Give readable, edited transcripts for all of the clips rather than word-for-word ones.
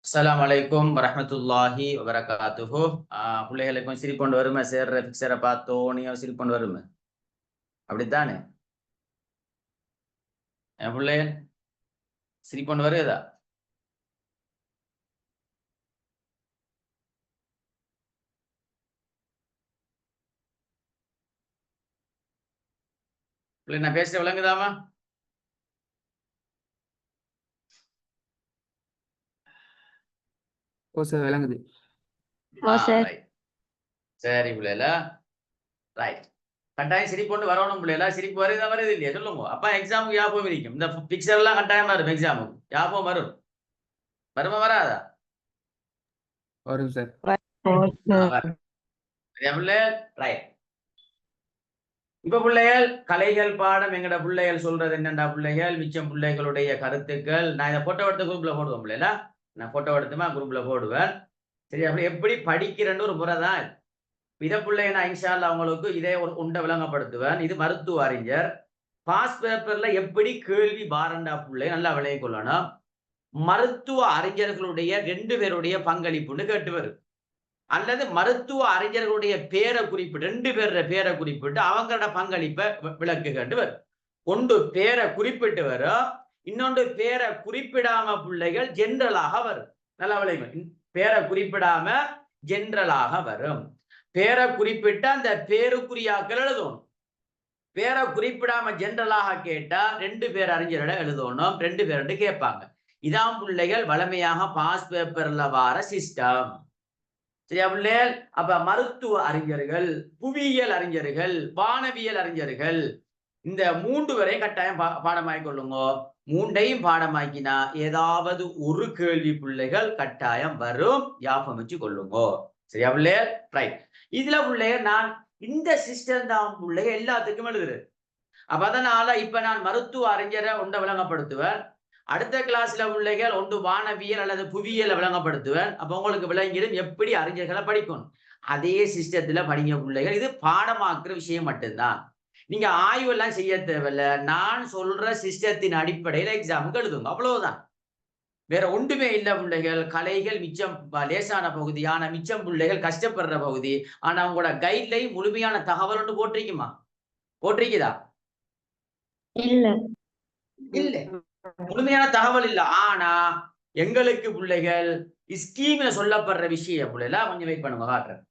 அஸ்ஸலாமு அலைக்கும் வரஹ்மத்துல்லாஹி வபரகாத்துஹு. பிள்ளைகளுக்கும் சிரிப்பொண்டு வருமே, சேர்ற பிக்சரை பார்த்தோனியோ சிரிப்பொண்டு வருமே, அப்படித்தானே என் பிள்ளைகள்? சிரிப்பொண்டு வருதா? பிள்ளை நான் பேசுற விளங்குதாமா? ஓ சார் விளங்குது. சரி பிள்ளைல, ரைட். கட்டாயம் சிரிப்பொண்டு வரணும் பிள்ளைல. சிரிப்பு வருது இல்லையா சொல்லுங்க. அப்ப எக்ஸாமுக்கு ஞாபகம் இருக்கும். இந்த பிக்சர் எல்லாம் கட்டாயம் வரும் எக்ஸாமுக்கு. ஞாபகம் வரும். வருமா வராதா? வரும் சார். ரைட். இப்ப பிள்ளைகள் கலைகள் பாடம் எங்கட பிள்ளைகள் சொல்றது என்னண்டா பிள்ளைகள், மிச்சம் பிள்ளைகளுடைய கருத்துக்கள். நான் இதை போட்டோ எடுத்த குரூப்ல போடுவேன் பிள்ளைல. நான் போட்டோ எடுத்துமா குரூப்ல போடுவேன். சரி, அப்படி எப்படி படிக்கிறேன்னு ஒரு முறை தான். இதை பிள்ளைய நான் இன்ஷா அல்லாஹ் அவங்களுக்கு இதே ஒரு உண்டை விளங்கப்படுத்துவேன். இது மருத்துவ அறிஞர். பாஸ் பேப்பர்ல எப்படி கேள்வி பாரண்டா பிள்ளை நல்லா விளைய கொள்ளணும். மருத்துவ அறிஞர்களுடைய 2 பேருடைய பங்களிப்புன்னு கேட்டு வரும். அல்லது மருத்துவ அறிஞர்களுடைய பேரை குறிப்பிட்டு 2 பேர பேரை குறிப்பிட்டு அவங்களோட பங்களிப்பை விளக்கு கேட்டு வரும். ஒன்று பேரை குறிப்பிட்டு வரும், இன்னொன்று பேரை குறிப்பிடாம பிள்ளைகள் ஜென்ரலாக வரும். நல்லா விளையும். பேரை குறிப்பிடாம ஜென்ரலாக வரும். பேரை குறிப்பிட்டு அந்த பேருக்குரியாக்கள் எழுதணும். பேரை குறிப்பிடாம ஜென்ரலாக கேட்டா 2 பேர் அறிஞர்களை எழுதணும். 2 பேர் கேட்பாங்க. இதான் பிள்ளைகள் வளமையாக பாஸ் பேப்பர்ல வார சிஸ்டம். சரியா பிள்ளைகள்? அப்ப மருத்துவ அறிஞர்கள், புவியியல் அறிஞர்கள், வானவியல் அறிஞர்கள், இந்த 3 வரையும் கட்டாயம் பாடமாக்கி கொள்ளுங்க. 3ஐயும் பாடமாக்கினா ஏதாவது ஒரு கேள்வி பிள்ளைகள் கட்டாயம் வரும். ஞாபகம் வச்சு கொள்ளுங்க. சரியா பிள்ளைகள்? ரைட். இதுல பிள்ளைகள் நான் இந்த சிஸ்டம் தான் பிள்ளைகள் எல்லாத்துக்கும் எழுதுறது. அப்ப அதனால இப்ப நான் மருத்துவ அறிஞரை ஒன்றை விளங்கப்படுத்துவேன். அடுத்த கிளாஸ்ல பிள்ளைகள் ஒன்று வானவியல் அல்லது புவியியலை விளங்கப்படுத்துவேன். அப்ப உங்களுக்கு விளங்கிடும் எப்படி அறிஞர்களை படிக்கணும். அதே சிஸ்டத்துல படிங்க பிள்ளைகள். இது பாடமாக்குற விஷயம் மட்டும்தான். நீங்க ஆய்வு எல்லாம் செய்ய தேவையில்ல. நான் சொல்ற சிஸ்டத்தின் அடிப்படையில எக்ஸாமுக்கு எழுதுங்க, அவ்வளவுதான். வேற ஒன்றுமே இல்லை பிள்ளைகள். கலைகள் மிச்சம் லேசான பகுதி, ஆனா மிச்சம் பிள்ளைகள் கஷ்டப்படுற பகுதி. ஆனா உங்களோட கைட்லைன் முழுமையான தகவல் ஒன்று போட்டிருக்குமா? போட்டிருக்குதா? இல்ல இல்ல, முழுமையான தகவல் இல்ல. ஆனா எங்களுக்கு பிள்ளைகள் ஸ்கீம்ல சொல்லப்படுற விஷயம் பிள்ளைல கொஞ்சம் வெயிட் பண்ணுங்க, காட்டுறேன்.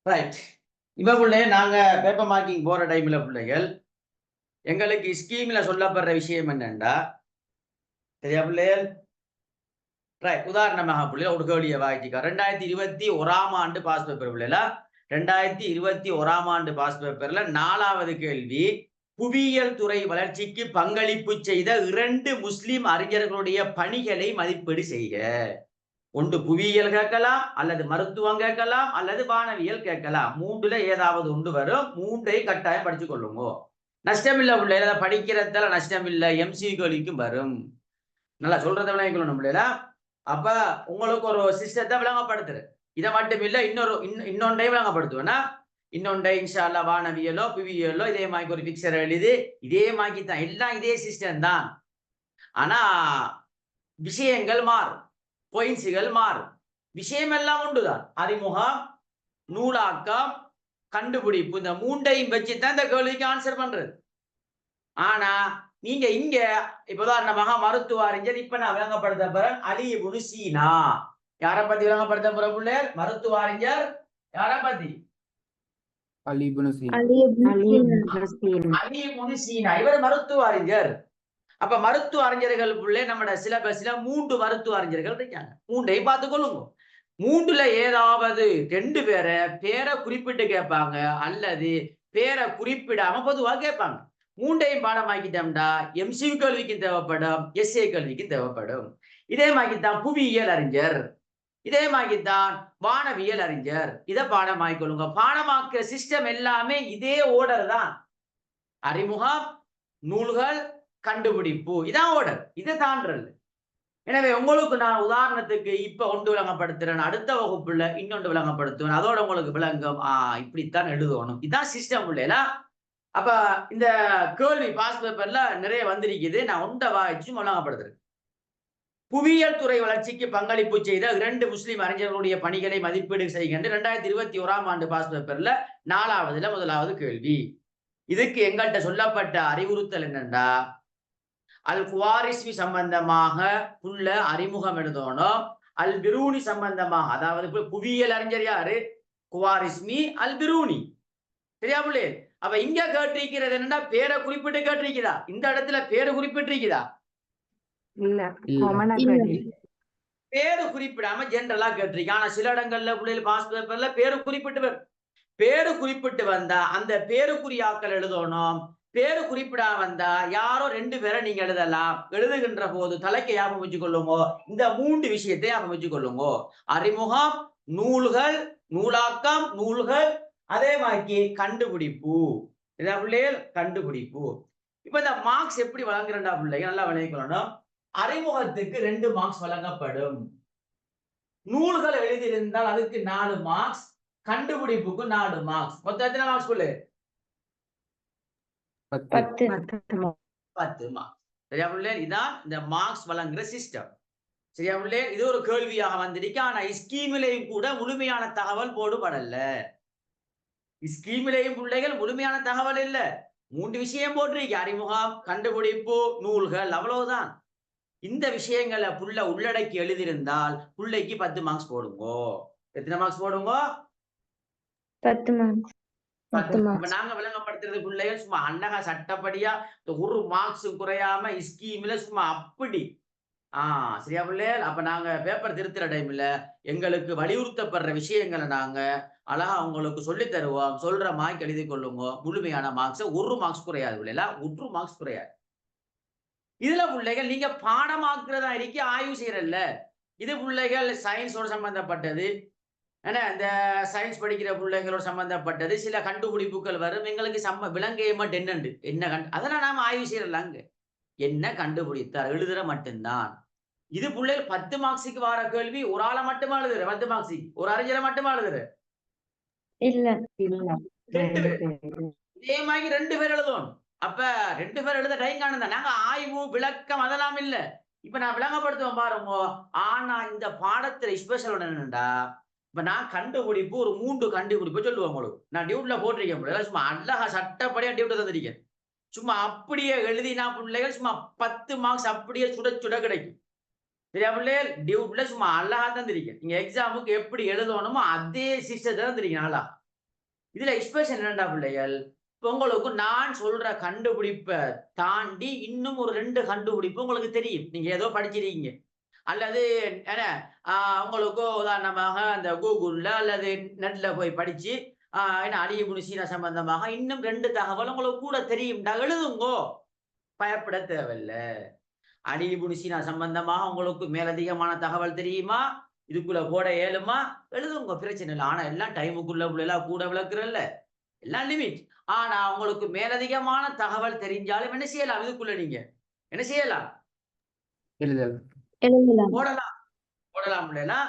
ரைட். இப்ப பிள்ளைங்க நாங்க பேப்பர் மார்க்கிங் போற டைம்ல பிள்ளைகள் எங்களுக்கு ஸ்கீம்ல சொல்லப்படுற விஷயம் என்னண்டா, சரியா பிள்ளைகள்? ரைட். உதாரணமாக பிள்ளைகள் ஒரு கேள்வியை வாய்ச்சிக்கா. 2021ஆம் ஆண்டு பாஸ் பேப்பர் பிள்ளைல 2021ஆம் ஆண்டு பாஸ் பேப்பர்ல 4வது கேள்வி, புவியியல் துறை வளர்ச்சிக்கு பங்களிப்பு செய்த 2 முஸ்லிம் அறிஞர்களுடைய பணிகளை மதிப்பீடு செய்க. ஒன்று புவியியல் கேட்கலாம், அல்லது மருத்துவம் கேட்கலாம், அல்லது வானவியல் கேட்கலாம். 3ல ஏதாவது ஒன்று வரும். 3ஐயும் கட்டாயம் படிச்சு கொள்ளுங்க. நஷ்டம் இல்லை பிள்ளைல, படிக்கிறதால நஷ்டம் இல்லை. எம்சிக்யூக்கும் வரும். நல்லா சொல்றதை விளங்கிக்கணும் பிள்ளைல. அப்ப உங்களுக்கு ஒரு சிஸ்டத்தை விளங்கப்படுத்துறது. இதை மட்டும் இல்லை, இன்னொன்றையும் விளங்கப்படுத்துவேன்னா, இன்னொன்றை இன்ஷா அல்லாஹ் வானவியலோ புவியியலோ இதே மாதிரி ஒரு பிக்சர் எழுதி இதே மாதிரி தான், எல்லாம் இதே சிஸ்டம் தான். ஆனா விஷயங்கள் மாறும், பாயிண்ட்ஸுகள் மாறும். விஷயம் எல்லாம் உண்டுதான். அறிமுகம், நூலாக்கம், கண்டுபிடிப்பு, இந்த 3ஐயும் வச்சுதான் இந்த கேள்விக்கு ஆன்சர் பண்றது. ஆனா நீங்க இங்க இப்ப உதாரணமாக மருத்துவ அறிஞர் இப்ப நான் விளங்கப்படுத்த போறேன் அலி இப்னு சீனா. யாரை பத்தி விளங்கப்படுத்த போற பிள்ளைகள்? மருத்துவ அறிஞர். யாரை பத்தி? அலி இப்னு சீனா. அலி இப்னு சீனா. இவர் மருத்துவ அறிஞர். அப்ப மருத்துவ அறிஞர்கள் பிள்ளை நம்மட சிலபஸ்ல 3 மருத்துவ அறிஞர்கள் இருக்காங்க. 3ஐயும் பார்த்துக் கொள்ளுங்க. 3ல ஏதாவது 2 பேரை குறிப்பிட்டு கேட்பாங்க, அல்லது பேரை குறிப்பிடாம பொதுவா கேட்பாங்க. 3ஐயும் பாடமாக்கிட்டோம்டா எம்சிக்யூ கேள்விக்கு தேவைப்படும், எஸ்ஏ கேள்விக்கு தேவைப்படும். இதே மாதிரிதான் புவியியல் அறிஞர், இதே மாதிரிதான் வானவியல் அறிஞர். இதை பாடமாக்கிக் கொள்ளுங்க. பாடமாக்குற சிஸ்டம் எல்லாமே இதே ஓர்டர் தான். அறிமுகம், நூல்கள், கண்டுபிடிப்பு, இதான் ஓர்டர். இதை தாண்டல். எனவே உங்களுக்கு நான் உதாரணத்துக்கு இப்ப ஒன்று விளங்கப்படுத்துறேன், அடுத்த வகுப்புல இன்னொன்று விளங்கப்படுத்துவேன். அதோட உங்களுக்கு விளங்கும் இப்படித்தான் எழுதணும். இதான் சிஸ்டம் இல்லையா? அப்ப இந்த கேள்வி பாஸ் பேப்பர்ல நிறைய வந்திருக்குது. நான் ஒன்றை வாய்ச்சு முழங்கப்படுத்துறேன். புவியியல் துறை வளர்ச்சிக்கு பங்களிப்பு செய்த 2 முஸ்லிம் அறிஞர்களுடைய பணிகளை மதிப்பீடு செய்கின்ற 2021ஆம் ஆண்டு பாஸ் பேப்பர்ல 4வதுல முதலாவது கேள்வி. இதுக்கு எங்கள்கிட்ட சொல்லப்பட்ட அறிவுறுத்தல் என்னன்னா, அல் குவாரிஸ்மி சம்பந்தமாக உள்ள அறிமுகம் எழுதணும். அல் பிரூனி சம்பந்தமாக, அதாவது புவியியல் அறிஞர் யாரு? குவாரிஸ்மி, அல் பிரூனி. சரியா புள்ளே? அப்ப இங்க கேட்டிருக்கிறது என்னன்னா, பேரை குறிப்பிட்டு கேட்டிருக்கிறா? இந்த இடத்துல பேரு குறிப்பிட்டிருக்கிறா? இல்ல இல்ல. common ஆ இல்ல. கேட்டிருக்கு. பேரு குறிப்பிடாம ஜெனரலா கேட்டிருக்கு. ஆனா சில இடங்கள்ல பிள்ளைகள் பாஸ் பேப்பர்ல பேரு குறிப்பிட்டு பேரு குறிப்பிட்டு வந்தா அந்த பேருக்குரிய ஆக்கள் எழுதணும். பேரு குறிப்பிடாம வந்தா யாரோ 2 பேரை நீங்க எழுதலாம். எழுதுகின்ற போது தலைக்கு ஞாபகம் வச்சுக் கொள்ளுங்க. இந்த 3 விஷயத்தை ஞாபகம் வச்சுக் கொள்ளுங்க. அறிமுகம், நூல்கள், நூலாக்கம், நூல்கள், அதே மாதிரி கண்டுபிடிப்பு. இதா பிள்ளைகள் கண்டுபிடிப்பு. இப்ப இந்த மார்க்ஸ் எப்படி வழங்குறா பிள்ளைங்க நல்லா விளங்கிக்கொள்ளணும். அறிமுகத்துக்கு 2 மார்க்ஸ் வழங்கப்படும். நூல்கள் எழுதியிருந்தால் அதுக்கு 4 மார்க்ஸ், கண்டுபிடிப்புக்கு 4 மார்க்ஸ். மொத்தம் எத்தனை மார்க்ஸ் சொல்லு? 10. 10. 10 மார்க்ஸ். சரியா பிள்ளை? இதான் இந்த மார்க்ஸ் வழங்குற சிஸ்டம். சரியா பிள்ளை? இது ஒரு கேள்வியாக வந்திருக்கு. ஆனா ஸ்கீமிலையும் கூட முழுமையான தகவல் போடுபடல. ஸ்கீமிலையும் பிள்ளைகள் முழுமையான தகவல் இல்ல. 3 விஷயம் போட்டிருக்கு. அறிமுகம், கண்டுபிடிப்பு, நூல்கள், அவ்வளவுதான். இந்த விஷயங்களை புள்ள உள்ளடக்கி எழுதியிருந்தால் புள்ளைக்கு 10 மார்க்ஸ் போடுங்கோ. எத்தனை மார்க்ஸ் போடுங்கோ? 10 மார்க்ஸ். 10 அப்ப மார்க்ஸ். நாங்க விளங்கப்படுத்துறது பிள்ளைகள் சும்மா அண்ணகா சட்டப்படியா ஒரு மார்க்ஸ் குறையாம ஸ்கீம்ல சும்மா அப்படி. சரியா பிள்ளைகள்? அப்ப நாங்க பேப்பர் திருத்துற டைம்ல எங்களுக்கு வலியுறுத்தப்படுற விஷயங்களை நாங்க அழகா உங்களுக்கு சொல்லி தருவோம். சொல்ற மார்க் எழுதி கொள்ளுங்க. முழுமையான மார்க்ஸ் 1 மார்க்ஸ் குறையாது பிள்ளைல, 1 மார்க்ஸ் குறையாது. இதுல பிள்ளைகள் நீங்க பாடமாக்குறதா இருக்கி ஆய்வு செய்யறல்ல. இது பிள்ளைகள் சயின்ஸோட சம்பந்தப்பட்டது. ஏன்னா இந்த சயின்ஸ் படிக்கிற பிள்ளைகளோட சம்பந்தப்பட்டது. சில கண்டுபிடிப்புகள் வரும். எங்களுக்கு விலங்கைய மட்டும் என்ன அதெல்லாம் நாம ஆய்வு செய்யறல. அங்க என்ன கண்டுபிடித்தார் எழுதுற மட்டும்தான். இது பிள்ளைகள் 10 மார்க்ஸுக்கு வர கேள்வி ஒரு ஆளை மட்டுமா எழுதுற? 10 மார்க்ஸுக்கு ஒரு அறிஞரை மட்டுமா எழுதுற? இல்ல. இல்ல 2 2 பேர். பேரு. இதே மாதிரி 2 பேர் எழுதணும். அப்ப 2 பேர் எழுத டைம் காணுதான். நாங்க ஆய்வு விளக்கம் அதெல்லாம் இல்ல. இப்ப நான் விளங்கப்படுத்துவேன் பாருங்க. ஆனா இந்த பாடத்துல ஸ்பெஷல் என்னன்னா, இப்ப நான் கண்டுபிடிப்பு ஒரு 3 கண்டுபிடிப்பு சொல்லுவேன் உங்களுக்கு. நான் டியூட்ல போட்டிருக்கேன். சும்மா அழகா சட்டப்படியா டியூட்ட தந்திருக்கேன். சும்மா அப்படியே எழுதினா பிள்ளைகள் சும்மா 10 மார்க்ஸ் அப்படியே சுட சுட கிடைக்கும். சரியா பிள்ளைகள்? டியூட்ல சும்மா அழகா தந்திருக்கேன். நீங்க எக்ஸாமுக்கு எப்படி எழுதணுமோ அதே சிஸ்டத்தை தந்திருக்கேன் அழகா. இதுல ஸ்பெஷல் என்னடா பிள்ளைகள், உங்களுக்கு நான் சொல்ற கண்டுபிடிப்பை தாண்டி இன்னும் ஒரு 2 கண்டுபிடிப்பு உங்களுக்கு தெரியும். நீங்க ஏதோ படிச்சிருக்கீங்க. அல்லது என்ன உங்களுக்கு உதாரணமாக அந்த கூகுள்ல அல்லது நெட்ல போய் படிச்சு என்ன அலி இப்னு சீனா சம்பந்தமாக இன்னும் 2 தகவல் உங்களுக்கு கூட தெரியும். எழுதுங்கோ, பயப்பட தேவையில்ல. அலி இப்னு சீனா சம்பந்தமாக உங்களுக்கு மேலதிகமான தகவல் தெரியுமா? இதுக்குள்ள போட இயலுமா? எழுதுங்க, பிரச்சனை இல்லை. ஆனா எல்லாம் டைமுக்குள்ள எல்லாம் கூட விளக்குறல்ல, எல்லாம் லிமிட். ஆனா உங்களுக்கு மேலதிகமான தகவல் தெரிஞ்சாலும் என்ன செய்யலாம்? இதுக்குள்ள நீங்க என்ன செய்யலாம்? எழுதலாம். எழுதலாம். போடலாம். போடலாம் இல்லைன்னா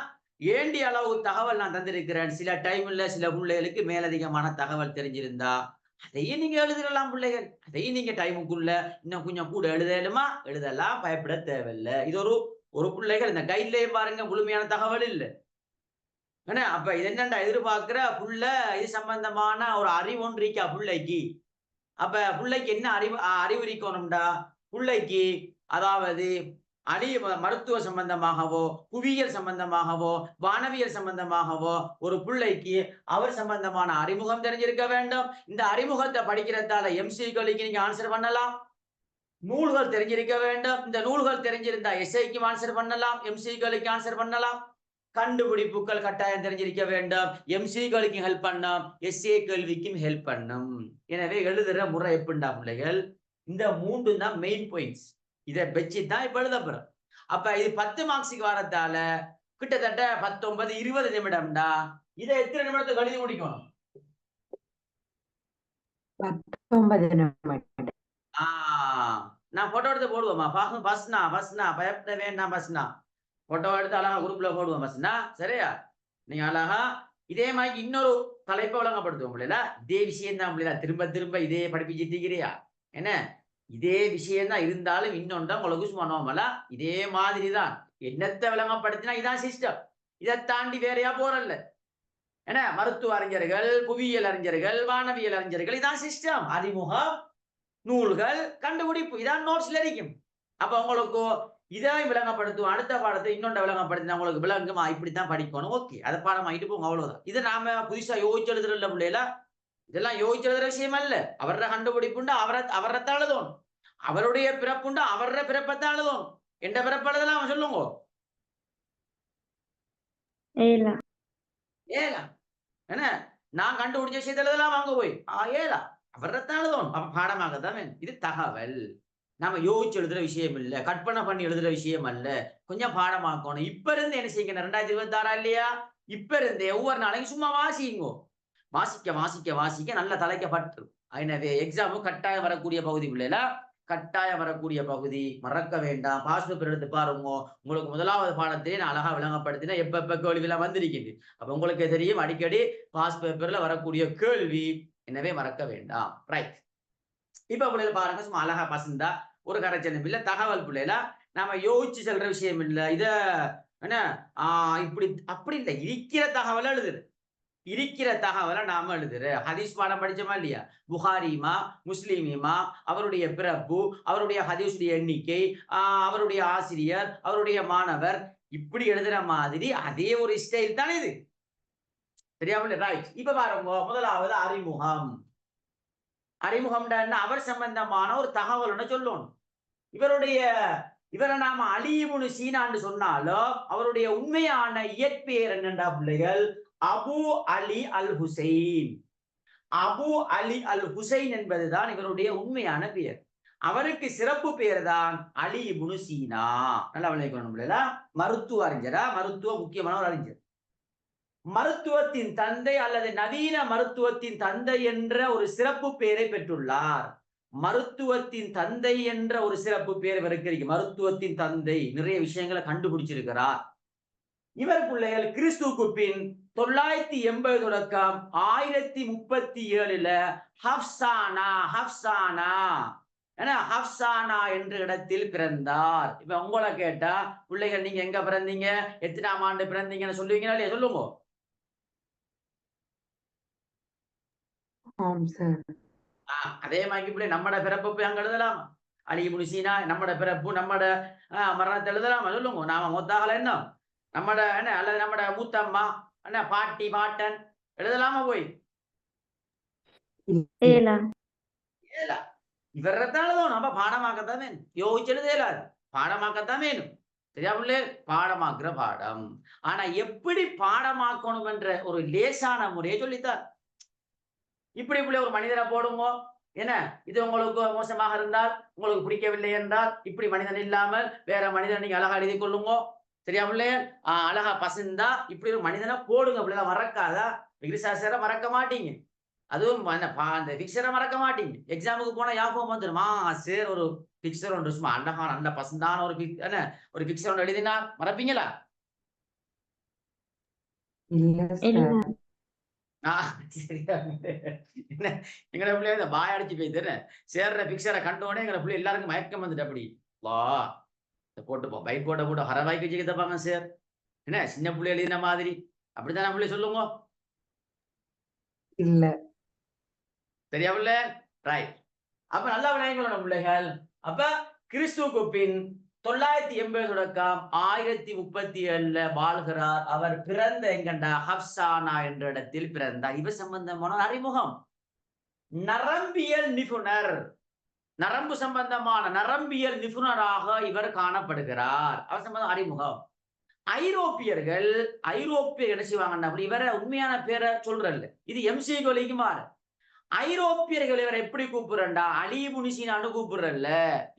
ஏண்டிய அளவு தகவல் நான் தந்திருக்கிறேன். சில டைம்ல சில பிள்ளைகளுக்கு மேலதிகமான தகவல் தெரிஞ்சிருந்தா அதையும் நீங்க எழுதிடலாம் பிள்ளைகள். அதையும் நீங்க டைமுக்குள்ள இன்னும் கொஞ்சம் கூட எழுதலுமா? எழுதலாம், பயப்பட தேவையில்லை. இது ஒரு பிள்ளைகள் இந்த கைட்லையும் பாருங்க முழுமையான தகவல் இல்லை. ஏன்னா அப்ப இது என்னண்டா எதிர்பார்க்கிற புள்ள இது சம்பந்தமான ஒரு அறிவு ஒன்று இருக்கா பிள்ளைக்கு? அப்ப பிள்ளைக்கு என்ன அறிவுரிக்கணும்டா? பிள்ளைக்கு அதாவது மருத்துவ சம்பந்தமாகவோ, புவியியல் சம்பந்தமாகவோ, வானவியல் சம்பந்தமாகவோ ஒரு பிள்ளைக்கு அவர் சம்பந்தமான அறிமுகம் தெரிஞ்சிருக்க வேண்டும். இந்த அறிமுகத்தை படிக்கிறதால எம்சிக்களுக்கு நீங்க ஆன்சர் பண்ணலாம். நூல்கள் தெரிஞ்சிருக்க வேண்டும். இந்த நூல்கள் தெரிஞ்சிருந்தா எஸ்ஐக்கு ஆன்சர் பண்ணலாம், எம்சிக்களுக்கு ஆன்சர் பண்ணலாம். கண்டுபிடிப்புகள் கட்டாயம் தெரிஞ்சிருக்க வேண்டும். எம்சிக்களுக்கு ஹெல்ப் பண்ணும், எஸ்ஏ கேள்விக்கும் ஹெல்ப் பண்ணும். எனவே எழுதுற முறை எப்படின்னா பிள்ளைகள், இந்த 3 தான் மெயின் பாயிண்ட்ஸ். இதை வச்சு தான் இப்ப எழுத போறோம். அப்ப இது 10 மார்க்ஸுக்கு வரதால கிட்டத்தட்ட 19, 20 நிமிடம்டா. இதை எத்தனை நிமிடத்துக்கு எழுதி முடிக்கணும்? 19 நிமிடம். நான் போட்டோ எடுத்து போடுவோமா? பஸ்னா பயப்பட வேண்டாம். பஸ்னா போட்டோ எடுத்து அழகா குரூப்ல போடுவோம். பஸ்னா சரியா? நீங்க அழகா இதே மாதிரி இன்னொரு தலைப்பை விளங்கப்படுத்துவோம் இல்லையா? இதே விஷயம் தான் இல்லையா? திரும்ப திரும்ப இதே படிப்பிச்சிட்டிருக்கிறியா என்ன? இதே விஷயம் தான் இருந்தாலும் இன்னொன்றா உங்களுக்கு சொன்னோம்ல, இதே மாதிரி தான். என்னத்தை விளங்கப்படுத்தினா இதான் சிஸ்டம். இதை தாண்டி வேறையா போறல்ல என்ன? மருத்துவ அறிஞர்கள், புவியியல் அறிஞர்கள், வானவியல் அறிஞர்கள், இதான் சிஸ்டம். அறிமுகம், நூல்கள், கண்டுபிடிப்பு, இதான் நோட்ஸ்ல இருக்கும். அப்ப உங்களுக்கு இதை விளங்கப்படுத்தும். அடுத்த பாடத்தை இன்னொன்றை விளங்கப்படுத்தினா உங்களுக்கு விளங்குமா? இப்படித்தான் படிக்கணும். ஓகே, அதை பாடம் ஆகிட்டு போங்க, அவ்வளவுதான். இதை நாம புதுசா யோசிச்சு எழுதுறல பிள்ளைல, இதெல்லாம் யோசிச்சு எழுதுற விஷயம் அல்ல. அவர கண்டுபிடிப்புண்டா அவரைத்தான் எழுதணும். அவருடைய பிறப்புண்டா அவர பிறப்பத்தான் எழுதணும். எந்த பிறப்பு எழுதலாம் சொல்லுங்க. ஏழா ஏலா என்ன? நான் கண்டுபிடிச்ச விஷயத்த எழுதலாம் வாங்க போய். ஏலா அவரைத்தான் எழுதணும். அப்ப பாடமாகத்தான் வேணும். இது தகவல். நாம யோசிச்சு எழுதுற விஷயம் இல்ல, கற்பனை பண்ணி எழுதுற விஷயம் அல்ல. கொஞ்சம் பாடமாக்கணும். இப்ப இருந்து என்ன செய்யுங்க, 2026 இல்லையா? இப்ப இருந்தே ஒவ்வொரு நாளைக்கும் சும்மா வாசிங்கோ. வாசிக்க வாசிக்க வாசிக்க நல்ல தலைக்கப்பட்டு. எனவே எக்ஸாமும் கட்டாயம் வரக்கூடிய பகுதி பிள்ளைல, கட்டாயம் வரக்கூடிய பகுதி, மறக்க வேண்டாம். பாஸ் பேப்பர் எடுத்து பாருங்க. உங்களுக்கு முதலாவது பாடத்திலே நான் அழகா விளங்கப்படுத்தினா எப்ப கேள்விலாம் வந்திருக்குது. அப்ப உங்களுக்கு தெரியும் அடிக்கடி பாஸ் பேப்பர்ல வரக்கூடிய கேள்வி. எனவே மறக்க வேண்டாம். ரைட். இப்ப பிள்ளைல பாருங்க, சும்மா அழகா பசந்தா ஒரு கரைச்சலும் இல்ல, தகவல் பிள்ளைல நாம யோசிச்சு செல்ற விஷயம் இல்ல. இத என்ன இப்படி அப்படி இல்லை, இருக்கிற தகவலை எழுதுரு. இருக்கிற தகவலை நாம எழுதுற. ஹதீஸ் பாடம் படிச்சோமா இல்லையா? புகாரிமா, முஸ்லிமிமா, அவருடைய பிறப்பு, அவருடைய ஹதீஸுடைய எண்ணிக்கை, அவருடைய ஆசிரியர், அவருடைய மாணவர், இப்படி எழுதுற மாதிரி அதே ஒரு ஸ்டைல் தானே இது. சரியாமல? ரைட். இப்ப பாருங்க, முதலாவது அறிமுகம். அறிமுகம்டா என்ன? அவர் சம்பந்தமான ஒரு தகவல் சொல்லணும். இவரை நாம அலி இப்னு சீனான்னு சொன்னாலும் அவருடைய உண்மையான இயற்பெயர் என்னண்டா பிள்ளைகள்? அபு அலி அல் ஹுசைன். அபு அலி அல் ஹுசைன் என்பதுதான் இவருடைய உண்மையான பெயர். அவருக்கு சிறப்பு பெயர் தான் அலி இப்னு சீனா. நல்லா விளையாடணும். மருத்துவ அறிஞரா? மருத்துவ முக்கியமான ஒரு அறிஞர். மருத்துவத்தின் தந்தை அல்லது நவீன மருத்துவத்தின் தந்தை என்ற ஒரு சிறப்பு பெயரை பெற்றுள்ளார். மருத்துவத்தின் தந்தை என்ற ஒரு சிறப்பு பெயர் இவருக்கு. மருத்துவத்தின் தந்தை, நிறைய விஷயங்களை கண்டுபிடிச்சிருக்கிறார். இவர் பிள்ளைகள் கிறிஸ்துவுக்கு பின் 980 தொடக்கம் 1037 ஹப்சானா என்ற இடத்தில் பிறந்தார். இப்ப உங்களை கேட்டா பிள்ளைகள் நீங்க எங்க பிறந்தீங்க, எத்தனாம் ஆண்டு பிறந்தீங்கன்னு சொல்லுவீங்களா இல்லையா? சொல்லுங்க. அதே மாதிரி பிள்ளை நம்மட பிறப்பு அங்க எழுதலாமா? அலி இப்னு சீனா நம்மட பிறப்பு, நம்மட மரணத்தை எழுதலாமா? சொல்லுங்க. நாம மொத்தாகல என்ன நம்மட என்ன, அல்லது நம்மட மூத்தம்மா என்ன, பாட்டி பாட்டன் எழுதலாமா போய்? ஏழா இவரைத்தான் எழுதணும். நம்ம பாடமாக்கத்தான் வேணும். யோசிச்சு எழுதலாது, பாடமாக்கத்தான் வேணும். சரியா பிள்ளை? பாடமாக்குற பாடம். ஆனா எப்படி பாடமாக்கணும் என்ற ஒரு லேசான முறையை சொல்லித்தார். இப்படி ஒரு மனிதரை போடுங்க என்ன, இது உங்களுக்கு மோசமாக இருந்தால், உங்களுக்கு பிடிக்கவில்லை என்றால், இப்படி மனிதன் இல்லாமல் வேற மனிதனை நீங்க அழகா எழுதி கொள்ளுங்க. சரியா பிள்ளைய? அழகா பசந்தா இப்படி ஒரு மனிதனை போடுங்க. பிள்ளை மறக்காதா? விகிரிசாசரை மறக்க மாட்டீங்க. அதுவும் அந்த பிக்சரை மறக்க மாட்டீங்க. எக்ஸாமுக்கு போனா ஞாபகம் வந்துடுமா? சரி, ஒரு பிக்சர் ஒன்று சும்மா அழகான நல்ல பசந்தான ஒரு பிக்சர் ஒன்று எழுதினா மறப்பீங்களா? சரியா? என்ன எங்களை பிள்ளைய இந்த பாய் அடிச்சு போய் சேர்ற பிக்சரை கண்டோடனே எங்களை பிள்ளை எல்லாருக்கும் மயக்கம் வந்துட்டு அப்படி வா போட்டுப்போம். பைக் போட்டு ஹரவாய்க்கு வச்சு தப்பாங்க சார். என்ன சின்ன பிள்ளை எழுதின மாதிரி அப்படித்தானே பிள்ளை சொல்லுங்க. இல்ல சரியா பிள்ளை? ரைட். அப்ப நல்லா விநாயகங்களோட பிள்ளைகள். அப்ப கிறிஸ்துவுக்கு பின் 980 தொடக்கம் 1037 வாழ்கிறார். அவர் பிறந்த எங்கண்டா ஹப்சானா என்ற இடத்தில் பிறந்தார். இவர் சம்பந்தமான அறிமுகம். நரம்பியல் நிபுணர், நரம்பு சம்பந்தமான நரம்பியல் நிபுணராக இவர் காணப்படுகிறார். அவர் சம்பந்தம் அறிமுகம். ஐரோப்பியர்கள் என்ன செய்வாங்கன்னா, இவரை உண்மையான பேரை சொல்றல்ல, இது எம்சி கோலிக்கு மாறு. ஐரோப்பியர்கள் இவர் எப்படி கூப்பிடுறா? அலி இப்னு சீனான்னு கூப்பிடுறல்ல,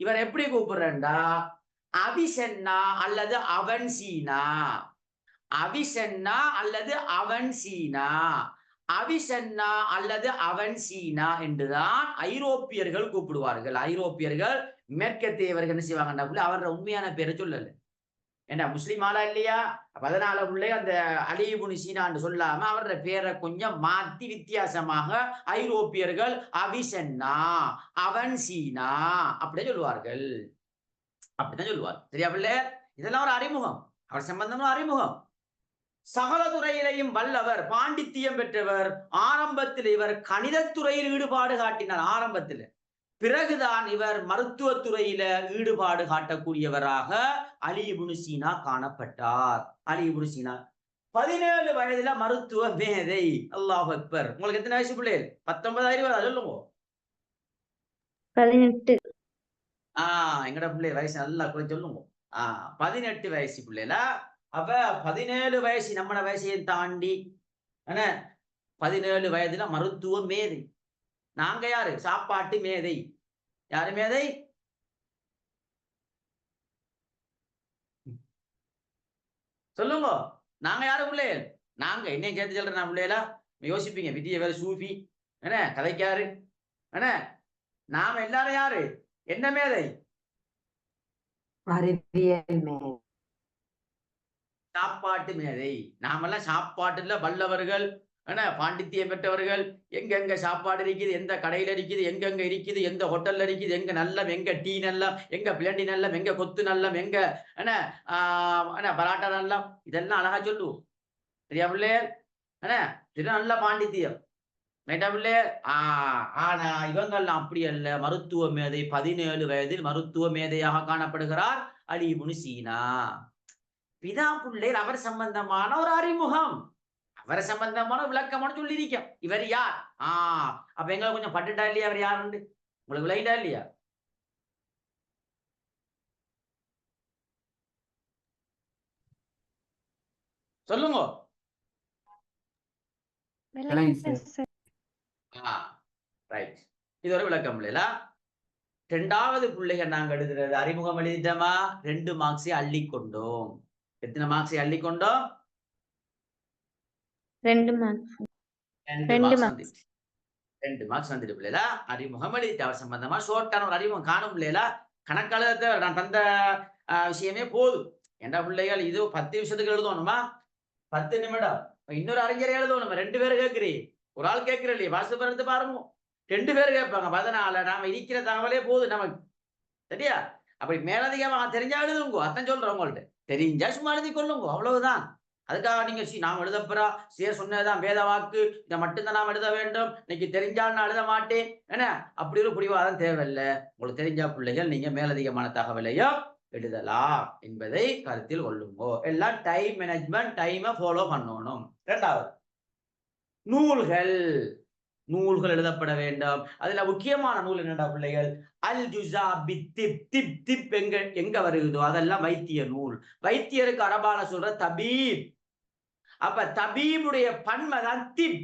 இவர் எப்படி கூப்பிடுறா? அவிசென்னா அல்லது அவன்சீனா. அவிசென்னா அல்லது அவன்சீனா. அவிசென்னா அல்லது அவன்சீனா என்றுதான் ஐரோப்பியர்கள் கூப்பிடுவார்கள். ஐரோப்பியர்கள் மேற்கத்தியவர்கள் என்ன செய்வாங்கன்னா, அவரோட உண்மையான பேரை சொல்லல. என்ன முஸ்லீம் ஆளா இல்லையா? அதனால உள்ளே அந்த அலி இப்னு சீனான்னு சொல்லாம அவரோட பேரை கொஞ்சம் மாத்தி வித்தியாசமாக ஐரோப்பியர்கள் அவிசன்னா, அவன் சீனா அப்படியே சொல்லுவார்கள். அப்படிதான் சொல்லுவார். சரியா பிள்ளை? இதெல்லாம் ஒரு அறிமுகம், அவர் சம்பந்தமா அறிமுகம். சகல துறையிலையும் வல்லவர், பாண்டித்தியம் பெற்றவர். ஆரம்பத்தில் இவர் கணிதத்துறையில் ஈடுபாடு காட்டினார் ஆரம்பத்தில். பிறகுதான் இவர் மருத்துவத்துறையில ஈடுபாடு காட்டக்கூடியவராக அலி இப்னு சீனா காணப்பட்டார். அலி இப்னு சீனா 17 வயதுல மருத்துவ மேதை. அல்லாஹ் அக்பர். உங்களுக்கு எத்தனை வயசு பிள்ளைகள்? 19 20 சொல்லுங்க. 18. எங்கட பிள்ளை வயசு நல்லா கூட சொல்லுங்க. 18 வயசு பிள்ளைல. அப்ப 17 வயசு நம்மட வயசையை தாண்டி 17 வயதுல மருத்துவ மேதை. நாங்க யாரு? சாப்பாட்டு மேதை. யாரு மேதை? சொல்லுங்க. நாங்க யாரு பிள்ளைகள்? நாங்க என்னையும் சேர்த்து சொல்றேன். நான் பிள்ளைகளா யோசிப்பீங்க, விதிய வேற சூஃபி என்ன கதைக்காரு என்ன. நாம எல்லாரும் யாரு? என்ன மேதை? அறிவியல் மேதை. சாப்பாட்டு மேதை. நாமெல்லாம் சாப்பாட்டுல வல்லவர்கள், பாண்டித்தியம் பெற்றவர்கள். எங்கெங்க சாப்பாடு இருக்குது, எந்த கடையில இருக்குது, எங்கெங்க இருக்குது, எந்த ஹோட்டல்ல இருக்குது, எங்க நல்லம், எங்க டீ நல்லம், எங்க பிளண்டி நல்லம், எங்க கொத்து நல்லம், எங்க பராட்டா நல்லம், இதெல்லாம் அழகா சொல்லுவோம். சரியா பிள்ளையே? இது நல்ல பாண்டித்தியம். ரைட்டா பிள்ளையே? ஆனா இவங்கெல்லாம் அப்படி அல்ல. மருத்துவ மேதை. 17 வயதில் மருத்துவ மேதையாக காணப்படுகிறார் அலி இப்னு சீனா. பிதா பிள்ளைகள் அவர் சம்பந்தமான ஒரு அறிமுகம், அவரை சம்பந்தமான விளக்கமான சொல்லியிருக்கோம். இவர் யார்? அப்ப எங்களை கொஞ்சம் பட்டுட்டா இல்லையா அவர் யாருன்னு? உங்களுக்கு விளையிட்டா இல்லையா? சொல்லுங்க. ரைட். இது ஒரு விளக்கம் இல்லையா? 2வது பிள்ளைகள் நாங்க எழுதுறது அறிமுகம் எழுதிட்டோமா? 2 மார்க்ஸை அள்ளி கொண்டோம். எத்தனை மார்க்ஸை அள்ளி கொண்டோம்? 2 மார்க்ஸ். 2 மார்க்ஸ். 2 மார்க்ஸ் வந்துட்டு பிள்ளைகளா. அறிமுகம் எழுதிட்டு அவர் சம்பந்தமா ஷோர்ட்டான ஒரு அறிமுகம் காணும் பிள்ளைகளா. கணக்காளத்தை நான் தந்த விஷயமே போதும். ஏண்டா பிள்ளைகள் இது 10 நிமிஷத்துக்கு எழுதணுமா? 10 நிமிடம். இன்னொரு அறிஞரை எழுதணும். 2 பேரும் கேட்கிறீ, ஒரு ஆள் கேட்கிற இல்லையா? வாட்ஸ்அப் எடுத்து பாருங்க, 2 பேர் கேட்பாங்க. அதனால நாம இருக்கிற தகவலே போதும் நமக்கு. சரியா? அப்படி மேலதிகமா தெரிஞ்சா எழுதுங்க. அதான் சொல்றேன், உங்கள்ட்ட தெரிஞ்சா சும்மா எழுதி கொள்ளுங்க, அவ்வளவுதான். அதுக்காக நீங்க நாம் எழுதப்பறா சொன்னதுதான் வேத வாக்கு, இதை மட்டும்தான் நாம் எழுத வேண்டும், இன்னைக்கு தெரிஞ்சால் நான் எழுத மாட்டேன் என்ன அப்படி ஒரு பிடிவாதம் தேவையில்லை. உங்களுக்கு தெரிஞ்சா பிள்ளைகள் நீங்க மேலதிகமான தகவலையும் எழுதலாம் என்பதை கருத்தில் கொள்ளுங்கோ. எல்லாம் டைம் மேனேஜ்மெண்ட், டைமை ஃபாலோ பண்ணணும். 2வது நூல்கள் எழுதப்பட வேண்டும். அதுல முக்கியமான நூல் என்னடா பிள்ளைகள்? அல் ஜுஸா பித்திப். திப் திப் எங்க வருகுதோ அதெல்லாம் வைத்திய நூல். வைத்தியருக்கு அரபால சொல்ற தபீப். அப்ப தபீபுடைய பன்மை தான் திப்.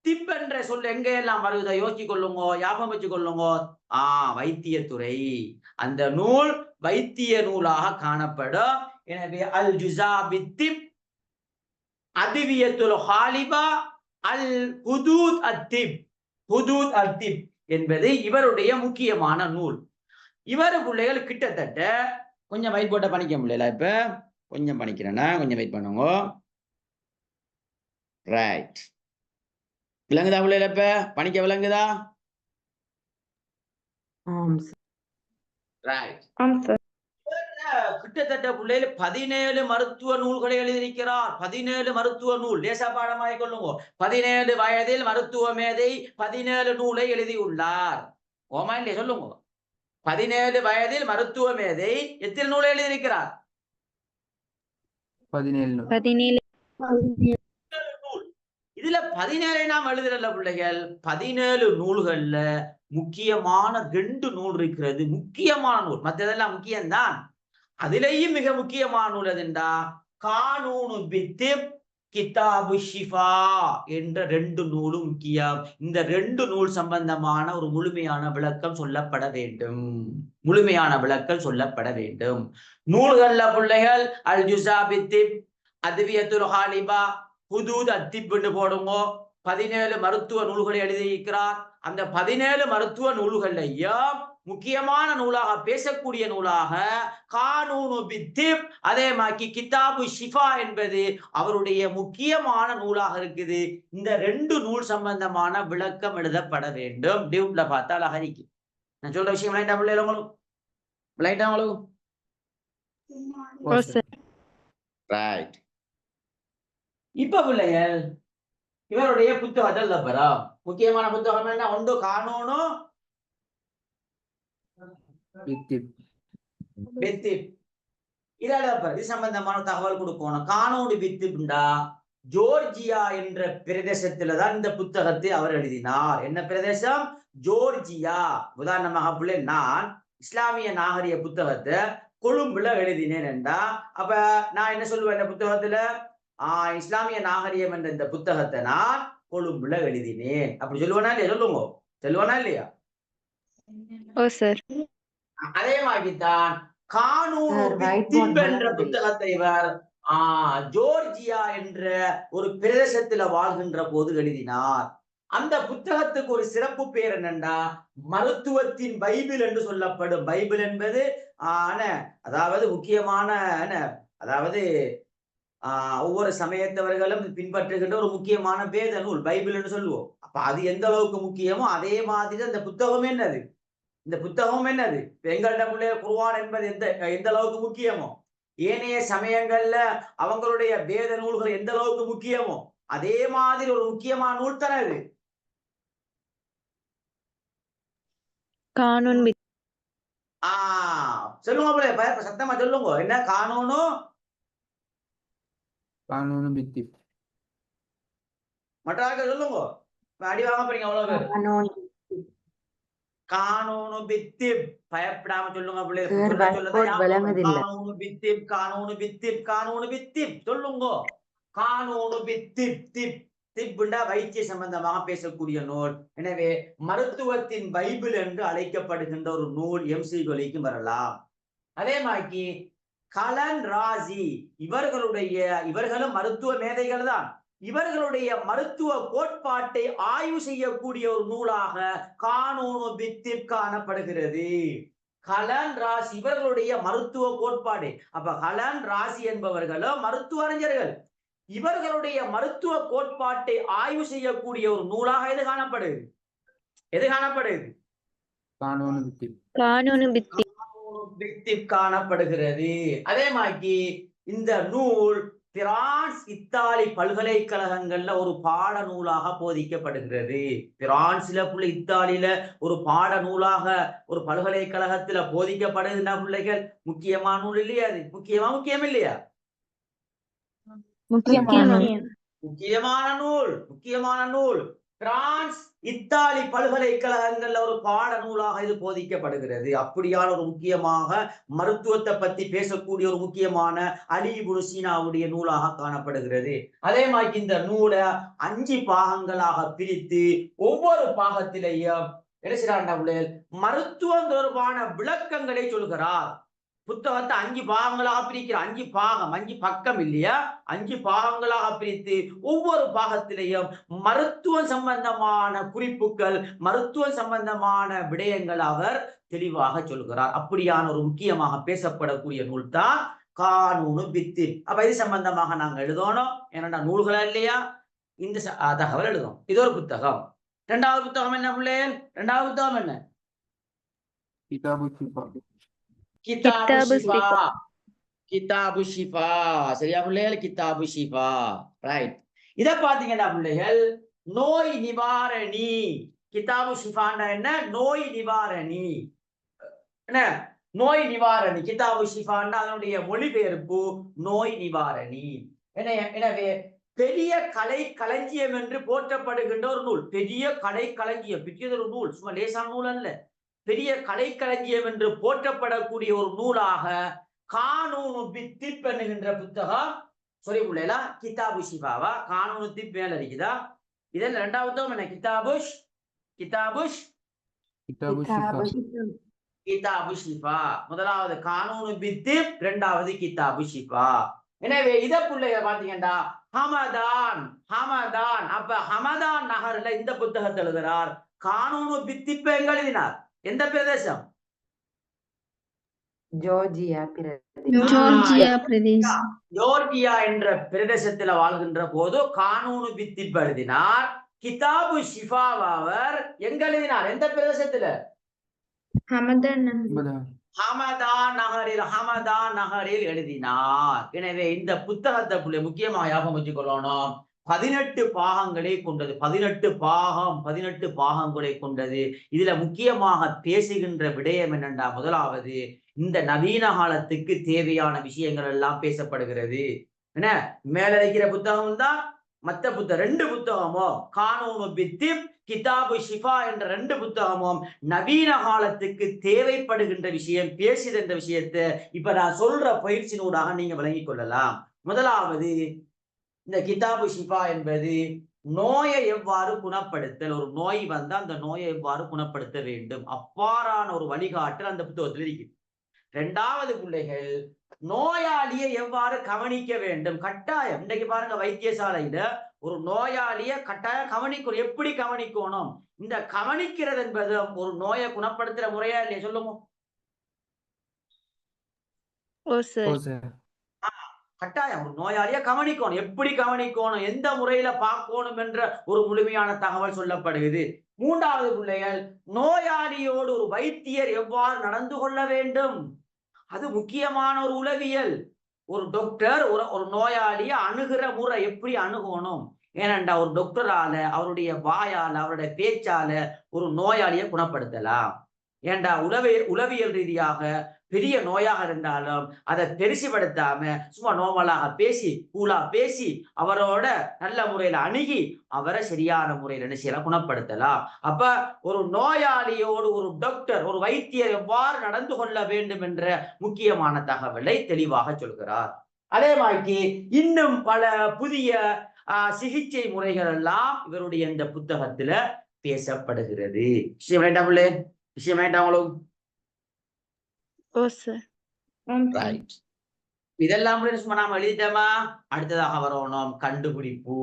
திப் என்ற சொல் எங்க எல்லாம் வருகுதோ யோசிச்சு கொள்ளுங்க, ஞாபகம் வச்சு கொள்ளுங்க. வைத்தியத்துறை. அந்த நூல் வைத்திய நூலாக காணப்படும். எனவே அல் ஜுஸா பித்திப், அதிவியத்துல் ஹாலிபா, அல் ஹுதூத் அத்திப். ஹுதூத் அத்திப் என்பது இவருடைய முக்கியமான நூல். இவர் பிள்ளைகள் கிட்டத்தட்ட கொஞ்சம் வெயிட் போட்ட பண்ணிக்க முடியல. இப்ப கொஞ்சம் பண்ணிக்கிறேன்னா கொஞ்சம் வெயிட் பண்ணுங்க. ரைட். விளங்குதா பிள்ளைல? இப்ப பணிக்க விளங்குதா? ரைட். கிட்டத்தட்ட பிள்ளைகள் 17 மருத்துவ நூல்களை எழுதியிருக்கிறார். 17 மருத்துவ நூல். லேசா பாடமாய் கொள்ளுங்க. 17 வயதில் மருத்துவ மேதை 17 நூலை எழுதியுள்ளார். ஓமா இல்லையா? சொல்லுங்க. 17 வயதில் மருத்துவ மேதை எத்தனை நூலை எழுதியிருக்கிறார்? 17. இதுல 17 நாம் எழுதுறல பிள்ளைகள். 17 நூல்கள்ல முக்கியமான 2 நூல் இருக்கிறது. முக்கியமான நூல், மற்றதெல்லாம் முக்கியம்தான். அதிலேயும் மிக முக்கியமான நூல் எதுண்டா? கானூனு பித்திப், கிதாபு ஷிஃபா என்ற 2 நூலும் முக்கியம். இந்த 2 நூல் சம்பந்தமான ஒரு முழுமையான விளக்கம் சொல்லப்பட வேண்டும். முழுமையான விளக்கம் சொல்லப்பட வேண்டும். நூல்கள்ல பிள்ளைகள் அல் ஜுஸா பித்திப், அதிவியத்துல் ஹாலிபா, ஹுதூத் அத்திப்னு போடுங்க. 17 மருத்துவ நூல்களை எழுதியிருக்கிறார். அந்த 17 மருத்துவ நூல்களையும் முக்கியமான நூலாக பேசக்கூடிய நூலாக கானூனு பித்திப், அதே மாதிரி கிதாபு ஷிஃபா என்பது அவருடைய முக்கியமான நூலாக இருக்குது. இந்த 2 நூல் சம்பந்தமான விளக்கம் எழுதப்பட வேண்டும். டியூப்ல பார்த்தா அழகரிக்கு நான் சொல்ற விஷயம் விளையாட்டா பிள்ளைகள் உங்களுக்கு விளையாட்டா உங்களுக்கு ஓ சார். ரைட். இப்ப பிள்ளைகள் இவருடைய புத்தகத்தில் பெறா முக்கியமான புத்தகம் என்ன? ஒன்று கானூனு பித்திப். பித்திப். இது சம்பந்தமான தகவல் கொடுக்கணும். கானூனு பித்திப்டா ஜோர்ஜியா என்ற பிரதேசத்துலதான் இந்த புத்தகத்தை அவர் எழுதினார். என்ன பிரதேசம்? ஜோர்ஜியா. உதாரணமாக பிள்ளை நான் இஸ்லாமிய நாகரிக புத்தகத்தை கொழும்புல எழுதினேன் என்றா அப்ப நான் என்ன சொல்லுவேன்? இந்த புத்தகத்துல இஸ்லாமிய நாகரிகம் என்ற இந்த புத்தகத்தை நான் கொழும்புல எழுதினேன் அப்படி சொல்லுவேனா இல்லையா? சொல்லுங்க, சொல்லுவானா இல்லையா? ஓ சார். அதே மாதிரிதான் கானூனு பித்திப் என்ற புத்தகத்தை இவர் ஜோர்ஜியா என்ற ஒரு பிரதேசத்துல வாழ்கின்ற போது எழுதினார். அந்த புத்தகத்துக்கு ஒரு சிறப்பு பேர் என்னன்னா மருத்துவத்தின் பைபிள் என்று சொல்லப்படும். பைபிள் என்பது அதாவது முக்கியமான அதாவது ஒவ்வொரு சமயத்தவர்களும் பின்பற்றுகின்ற ஒரு முக்கியமான வேத நூல் பைபிள் என்று சொல்லுவோம். அப்ப அது எந்த அளவுக்கு முக்கியமோ அதே மாதிரி அந்த புத்தகம் என்னது, இந்த புத்தகம் என்னது, எங்கள்ட குர்ஆன் என்பது எந்த அளவுக்கு முக்கியமோ, ஏனைய சமயங்கள்ல அவங்களுடைய வேத நூல்கள் எந்த அளவுக்கு முக்கியமோ அதே மாதிரி ஒரு முக்கியமான நூல் தானே இது. கானூன் சொல்லுங்க சத்தமா சொல்லுங்க. என்ன கானூனு? கானூனு பித்திப். மற்றாக சொல்லுங்க. அடி வாங்க போறீங்க அவ்வளவு பேர். கானூனு பித்திப். பயப்படாம சொல்லுங்க கானூனு பித்திப், கானூனு பித்திப், கானூனு பித்திப் சொல்லுங்க. கானூனு பித்திப். திப் திப்புண்டா வைத்திய சம்பந்தமாக பேசக்கூடிய நூல். எனவே மருத்துவத்தின் பைபிள் என்று அழைக்கப்படுகின்ற ஒரு நூல் எம்சிகளுக்கும் வரலாம். அதே மாதிரி கலன் ராசி இவர்களும் மருத்துவ மேதைகள் தான். இவர்களுடைய மருத்துவ கோட்பாட்டை ஆய்வு செய்யக்கூடிய ஒரு நூலாக கானூனு பித்திப் காணப்படுகிறது. கலன் ராசி இவர்களுடைய மருத்துவ கோட்பாடு. அப்ப கலன் ராசி என்பவர்களும் மருத்துவ அறிஞர்கள். இவர்களுடைய மருத்துவ கோட்பாட்டை ஆய்வு செய்யக்கூடிய ஒரு நூலாக எது காணப்படுது? எது காணப்படுது? கானூனு பித்திப். கானூனு பித்திப் காணப்படுகிறது. அதே மாதிரி இந்த நூல் பிரான்ஸ் இத்தாலி பல்கலைக்கழகங்கள்ல ஒரு பாட நூலாக போதிக்கப்படுகிறது. பிரான்ஸ்ல இத்தாலியில ஒரு பாட நூலாக ஒரு பல்கலைக்கழகத்துல போதிக்கப்படுகின்ற பிள்ளைகள் முக்கியமான நூல் இல்லையா? அது முக்கியம் இல்லையா? முக்கியமான நூல் பிரான்ஸ் இத்தாலி பல்கலைக்கழகங்கள்ல ஒரு பாட நூலாக இது போதிக்கப்படுகிறது. அப்படியான ஒரு முக்கியமாக மருத்துவத்தை பத்தி பேசக்கூடிய ஒரு முக்கியமான அலி இப்னு சீனாவுடைய நூலாக காணப்படுகிறது. அதே மாதிரி இந்த நூலை 5 பாகங்களாக பிரித்து ஒவ்வொரு பாகத்திலேயும் என்ன செய்யறாங்க? மருத்துவம் தொடர்பான விளக்கங்களை சொல்கிறார். புத்தகத்தை 5 பாகங்களாக பிரிக்கிற 5 பக்கம் இல்லையா? 5 பாகங்களாக பிரித்து ஒவ்வொரு பாகத்திலேயும் மருத்துவ சம்பந்தமான குறிப்புகள், மருத்துவ சம்பந்தமான விடயங்கள் அவர் தெளிவாக சொல்கிறார். அப்படியான ஒரு முக்கியமாக பேசப்படக்கூடிய நூல் தான் கானூனு பித்திப். அப்ப இது சம்பந்தமாக நாங்க எழுதணும். என்னடா நூல்களா இல்லையா? இந்த தகவல் எழுதும். இது ஒரு புத்தகம். 2வது புத்தகம் என்ன பிள்ளைகள்? 2வது புத்தகம் என்ன? கிதாபு ஷிஃபா. கிதாபு ஷிஃபா. சரியா பிள்ளைகள்? கிதாபு ஷிஃபா. ரைட். இத பாத்தீங்கன்னா பிள்ளைகள் நோய் நிவாரணி. கிதாபு ஷிஃபான்னா என்ன? நோய் நிவாரணி. என்ன? நோய் நிவாரணி. கிதாபு ஷிஃபான்னா அதனுடைய மொழிபெயர்ப்பு நோய் நிவாரணி. எனவே பெரிய கலை களஞ்சியம் என்று போற்றப்படுகின்ற ஒரு நூல். பெரிய கலை களஞ்சியம். பெரியது ஒரு நூல், சும்மா லேசான நூல் அல்ல. பெரிய கலைக்களஞ்சியம் என்று போற்றப்படக்கூடிய ஒரு நூலாக கானூனு பித்திப் என்கின்ற புத்தகம் சொல்லி உள்ளா. கிதாபு ஷிஃபாவா? கானூனு திப் மேல இருக்குதா? இதன் 2வது என்ன? கிதாபு ஷிஃபா. முதலாவது கானூனு பித்திப், 2வது கிதாபு ஷிஃபா. எனவே இத பிள்ளைய பாத்தீங்கன்னா ஹமதான் ஹமதான். அப்ப ஹமதான் நகர்ல இந்த புத்தகத்தை எழுதுறார். கானூனு பித்திப்ப எங்க எழுதினார்? எந்த பிரதேசம்? ஜோர்ஜியா ஜோர்ஜியா பிரதேசம். ஜோர்ஜியா என்ற பிரதேசத்துல வாழ்கின்ற போது கானூனு பித்திப்ப எழுதினார். கிதாபு ஷிஃபாவர் எங்க எழுதினார்? எந்த பிரதேசத்துல? ஹமதான் ஹமதான் நகரில் எழுதினார். எனவே இந்த புத்தகத்தை முக்கியமாக ஞாபகம் வச்சுக்கொள்ளணும். 18 பாகங்களை கொண்டது. 18 பாகங்களை கொண்டது. இதுல முக்கியமாக பேசுகின்ற விடயம் என்னென்றா, முதலாவது இந்த நவீன காலத்துக்கு தேவையான விஷயங்கள் எல்லாம் பேசப்படுகிறது. என்ன மேல இருக்கிற புத்தகம் தான் மத்த புத்தகம். 2 புத்தகமோ கானூனு பித்திப் கிதாபு ஷிஃபா என்ற 2 புத்தகமும் நவீன காலத்துக்கு தேவைப்படுகின்ற விஷயம் பேசுகின்ற விஷயத்தை இப்ப நான் சொல்ற பயிற்சியினூடாக நீங்க விளங்கிக் கொள்ளலாம். முதலாவது இந்த கிதாபு ஷிஃபா என்பது நோயை எவ்வாறு குணப்படுத்தல், ஒரு நோய் வந்தா அந்த நோயை எவ்வாறு குணப்படுத்த வேண்டும், அவ்வாறான ஒரு வழிகாட்டல் அந்த புத்தகத்தில் இருக்கு. 2வது பிள்ளைகள் நோயாளியை எவ்வாறு கவனிக்க வேண்டும். கட்டாயம் இன்னைக்கு பாருங்க, வைத்தியசாலையில ஒரு நோயாளிய கட்டாயம் கவனிக்கணும். எப்படி கவனிக்கணும்? இந்த கவனிக்கிறது என்பது ஒரு நோயை குணப்படுத்துற முறையா இல்லையா? சொல்லுங்க. கட்டாயம் ஒரு நோயாளிய கவனிக்கணும். எப்படி கவனிக்கணும், எந்த முறையில பார்க்கணும் என்ற ஒரு முழுமையான தகவல் சொல்லப்படுகிறது. 3வது பிள்ளைகள் நோயாளியோடு ஒரு வைத்தியர் எவ்வாறு நடந்து கொள்ள வேண்டும். அது முக்கியமான ஒரு உளவியல். ஒரு டாக்டர் ஒரு நோயாளிய அணுகிற முறை எப்படி அணுகணும். ஏனென்றா ஒரு டாக்டரால அவருடைய வாயால அவருடைய பேச்சால ஒரு நோயாளியை குணப்படுத்தலாம். ஏண்டா உளவியல் ரீதியாக பெரிய நோயாக இருந்தாலும் அதை பெருசுபடுத்தாம சும்மா நோமலாக பேசி கூலா பேசி அவரோட நல்ல முறையில அணுகி அவரை சரியான முறையில் என்ன செய்யலாம், குணப்படுத்தலாம். அப்ப ஒரு நோயாளியோடு ஒரு டாக்டர் ஒரு வைத்தியர் எவ்வாறு நடந்து கொள்ள வேண்டும் என்ற முக்கியமான தகவலை தெளிவாக சொல்கிறார். அதே மாதிரி இன்னும் பல புதிய சிகிச்சை முறைகள் எல்லாம் இவருடைய இந்த புத்தகத்துல பேசப்படுகிறது. விஷயம் வேண்டாம் உங்களுக்கு? இதெல்லாம் சும்மா நாம எழுதிட்டோமா? அடுத்ததாக வரணும் கண்டுபிடிப்பு.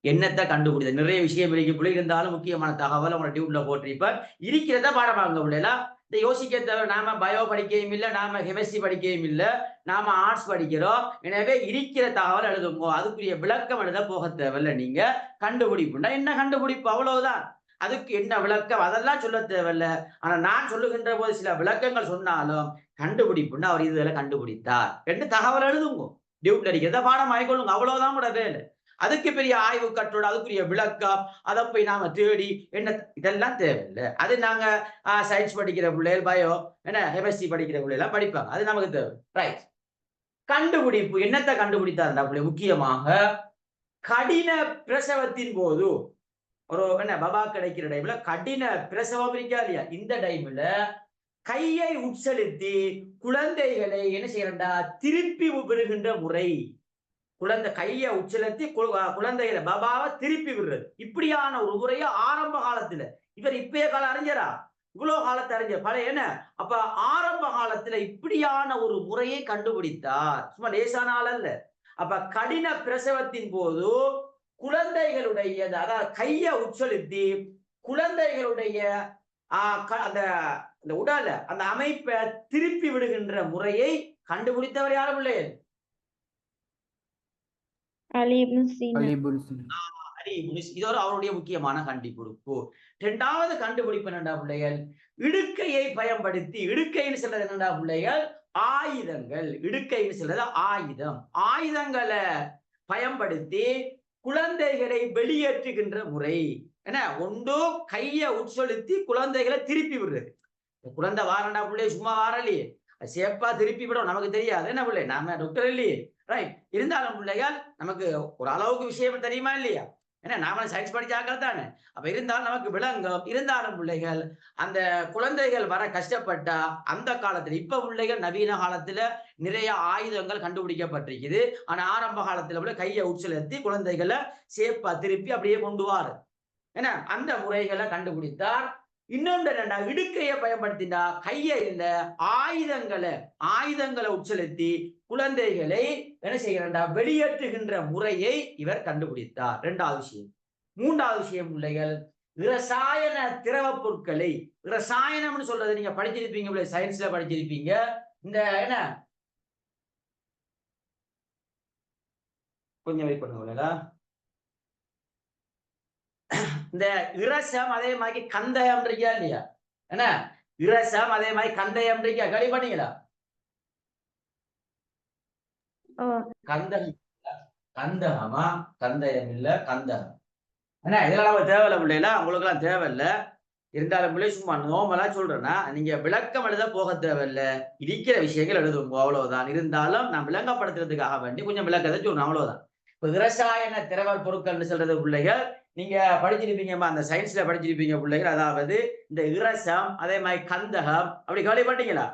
என்னத்தை கண்டுபிடித்த நிறைய விஷயம் இருக்கு இருந்தாலும் முக்கியமான தகவல் உங்களோட டியூப்ல போட்டிருப்ப இருக்கிறத பாடமாங்க பிள்ளைல. இந்த யோசிக்க தவிர நாம பயோ படிக்கவும் இல்லை, நாம கெமிஸ்ட்ரி படிக்கவும் இல்லை, நாம ஆர்ட்ஸ் படிக்கிறோம். எனவே இருக்கிற தகவல் எழுதுங்க. அதுக்குரிய விளக்கம் எழுத போக தேவையில்லை. நீங்க கண்டுபிடிப்புண்டா என்ன கண்டுபிடிப்பு, அவ்வளவுதான். அதுக்கு என்ன விளக்கம் அதெல்லாம் சொல்ல தேவையில்லை. ஆனா நான் சொல்லுகின்ற போது சில விளக்கங்கள் சொன்னாலும் கண்டுபிடிப்புன்னா அவர் இதுல கண்டுபிடித்தார் என்று தகவல் எழுதுங்க. டியூப்ல அடிக்கிறத பாடம் ஆகிக்கொள்ளுங்க. அவ்வளவுதான் கூட வேலை. அதுக்கு பெரிய ஆய்வு கட்டுரை, அதுக்குரிய விளக்கம், அதை போய் நாம தேடி என்ன இதெல்லாம் தேவையில்லை. அது நாங்க சயின்ஸ் படிக்கிற பிள்ளைகள், பயோ என்ன கெமிஸ்ட்ரி படிக்கிற பிள்ளைலாம் படிப்பாங்க. அது நமக்கு தேவை. ரைட். கண்டுபிடிப்பு என்னத்தை கண்டுபிடித்தார் பிள்ளை? முக்கியமாக கடின பிரசவத்தின் போது ஒரு என்ன பபா கிடைக்கிற டைம்ல கடின பிரசவம் இருக்கா இல்லையா, இந்த டைம்ல கையை உட்செலுத்தி குழந்தைகளை என்ன செய்யறா திருப்பி விடுகின்ற முறை. குழந்தை கையை உச்சலத்தி குழந்தைகளை பாபாவை திருப்பி விடுறது. இப்படியான ஒரு முறைய ஆரம்ப காலத்துல இவர் இப்பய கால அறிஞரா, இவ்வளவு காலத்தை அறிஞர் பழைய என்ன. அப்ப ஆரம்ப காலத்துல இப்படியான ஒரு முறையை கண்டுபிடித்தார். சும்மா லேசான ஆள் அல்ல. அப்ப கடின பிரசவத்தின் போது குழந்தைகளுடைய அதாவது கையை உச்சலுத்தி குழந்தைகளுடைய அந்த உடலை அந்த அமைப்பை திருப்பி விடுகின்ற முறையை கண்டுபிடித்தவர் யாரு பிள்ளை? இதோட அவருடைய முக்கியமான கண்டுபிடிப்பு. 2வது கண்டுபிடிப்பு என்னடா பிள்ளைகள்? இடுக்கையை பயன்படுத்தி, இடுக்கைன்னு சொல்றது என்னடா பிள்ளைகள்? ஆயுதங்கள். இடுக்கைன்னு சொல்றது ஆயுதம். ஆயுதங்களை பயன்படுத்தி குழந்தைகளை வெளியேற்றுகின்ற முறை என்ன. ஒன்று கையை உட்சொலுத்தி குழந்தைகளை திருப்பி விடுறது. குழந்தை வாரண்டா பிள்ளை சும்மா வாரலையே, சேப்பா திருப்பி விடும். நமக்கு தெரியாது என்ன பிள்ளை, நாம டாக்டர் இல்லையே. ரைட். இருந்தாலும் பிள்ளைகள் நமக்கு ஒரு அளவுக்கு விஷயம் தெரியுமா இல்லையா? ஏன்னா நாம சயின்ஸ் படிச்சாக்கள் தானே. அப்ப இருந்தாலும் நமக்கு விளங்கும். இருந்தாலும் பிள்ளைகள் அந்த குழந்தைகள் வர கஷ்டப்பட்டா அந்த காலத்துல, இப்ப பிள்ளைகள் நவீன காலத்துல நிறைய ஆயுதங்கள் கண்டுபிடிக்கப்பட்டிருக்குது. ஆனா ஆரம்ப காலத்துல உள்ள கையை உட்செலுத்தி குழந்தைகளை சேப்பா திருப்பி அப்படியே கொண்டு வாரு. ஏன்னா அந்த முறைகளை கண்டுபிடித்தார். இன்னொன்று என்னன்னா இடுக்கையை பயன்படுத்தினா கையை இல்ல ஆயுதங்களை உட்செலுத்தி குழந்தைகளை என்ன செய்கிறா வெளியேற்றுகின்ற முறையை இவர் கண்டுபிடித்தார். இரண்டாவது விஷயம். மூன்றாவது விஷயம் பிள்ளைகள், இரசாயன திரவ பொருட்களை, இரசாயனம்னு சொல்றது நீங்க படிச்சிருப்பீங்க, சயின்ஸ்ல படிச்சிருப்பீங்க. இந்த என்ன கொஞ்சம் வெயிட் பண்ணுங்க. இந்த இரசம் அதே மாதிரி கந்தயம் இருக்கா இல்லையா? என்ன இரசம் அதே மாதிரி கந்தயம் இருக்கா? கேள்விப்பட்டீங்களா? கந்தகமா கந்தயம் இல்ல கந்தகம். ஏன்னா இதெல்லாம் நம்ம தேவையில்ல பிள்ளைல, உங்களுக்கு எல்லாம் தேவையில்லை. இருந்தாலும் பிள்ளை சும்மா நோமெல்லாம் சொல்றேன்னா நீங்க விளக்கம் எழுத போக தேவையில்ல, இருக்கிற விஷயங்கள் எழுதுவோம் அவ்வளவுதான். இருந்தாலும் நான் விளங்கப்படுத்துறதுக்காக வேண்டி கொஞ்சம் விளக்கத்தை சொல்றேன் அவ்வளவுதான். இப்ப இரசாயன திரவ பொருட்கள்னு சொல்றது பிள்ளைகள் நீங்க படிச்சிருப்பீங்கம்மா, அந்த சயின்ஸ்ல படிச்சிருப்பீங்க பிள்ளைகள். அதாவது இந்த இரசம் அதே மாதிரி கந்தகம் அப்படி கேள்விப்பட்டீங்களா?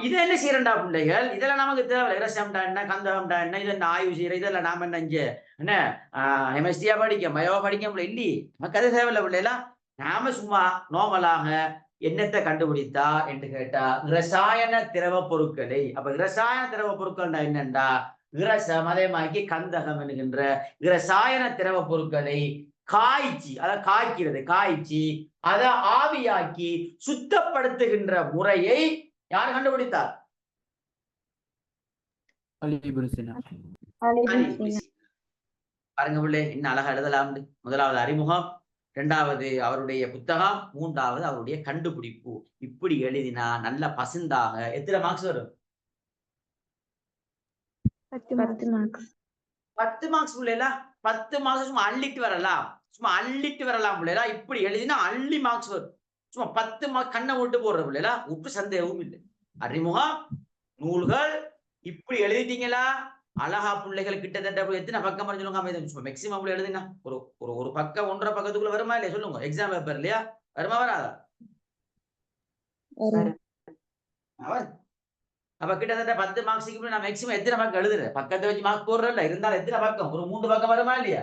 இது என்ன செய்யறா பிள்ளைகள், இதெல்லாம் நமக்கு தேவை. இரசம்டா என்ன, கந்தகம்டா என்ன, இது என்ன ஆய்வு செய்யற, இதெல்லாம் நாம என்ன இங்க என்ன ஹெமிஸ்ட்ரியா படிக்க மயோவா படிக்க இல்லையே, நமக்கு அது தேவையில்ல பிள்ளைலாம். நாம சும்மா நோமலாக என்னத்தை கண்டுபிடித்தா என்று கேட்டா இரசாயன திரவ பொருட்களை. அப்ப இரசாயன திரவ பொருட்கள்டா என்னண்டா இரசம் அதே மாதிரி கந்தகம் என்கின்ற இரசாயன திரவ பொருட்களை காய்ச்சி, அதை காய்ச்சி அதை ஆவியாக்கி சுத்தப்படுத்துகின்ற முறையை யார் கண்டுபிடித்தார்? பாருங்க பிள்ளை, இன்னும் அழகா எழுதலாம். முதலாவது அறிமுகம், இரண்டாவது அவருடைய புத்தகம், மூன்றாவது அவருடைய கண்டுபிடிப்பு. இப்படி எழுதினா நல்ல பசுந்தாக எத்தனை மார்க்ஸ் வரும்? 10 மார்க்ஸ். 10 மார்க்ஸ் பிள்ளைல, 10 மார்க்ஸ் சும்மா அள்ளிட்டு வரலாம் பிள்ளைல. இப்படி எழுதினா அள்ளி மார்க்ஸ் வரும். சும்மா 10 மார்க் கண்ணை விட்டு போடுற பிள்ளைல, உப்பு சந்தேகமும் இல்லை. அறிமுகம், நூல்கள் இப்படி எழுதிட்டீங்களா அழகா பிள்ளைகள். கிட்டத்தட்ட எத்தனை பக்கம் சொல்லுங்க மேக்சிமம் எழுதுங்க. ஒரு பக்கம் 1.5 பக்கத்துக்குள்ள வருமா இல்லையா சொல்லுங்க? எக்ஸாம் பேப்பர் இல்லையா, வருமா வராதா? அப்ப கிட்டத்தட்ட 10 மார்க்ஸுக்கு நான் மேக்சிமம் எத்தனை பக்கம் எழுதுறேன்? பக்கத்தை வச்சு மார்க் போடுறேன். இருந்தாலும் எத்தனை பக்கம்? ஒரு 3 பக்கம் வருமா இல்லையா?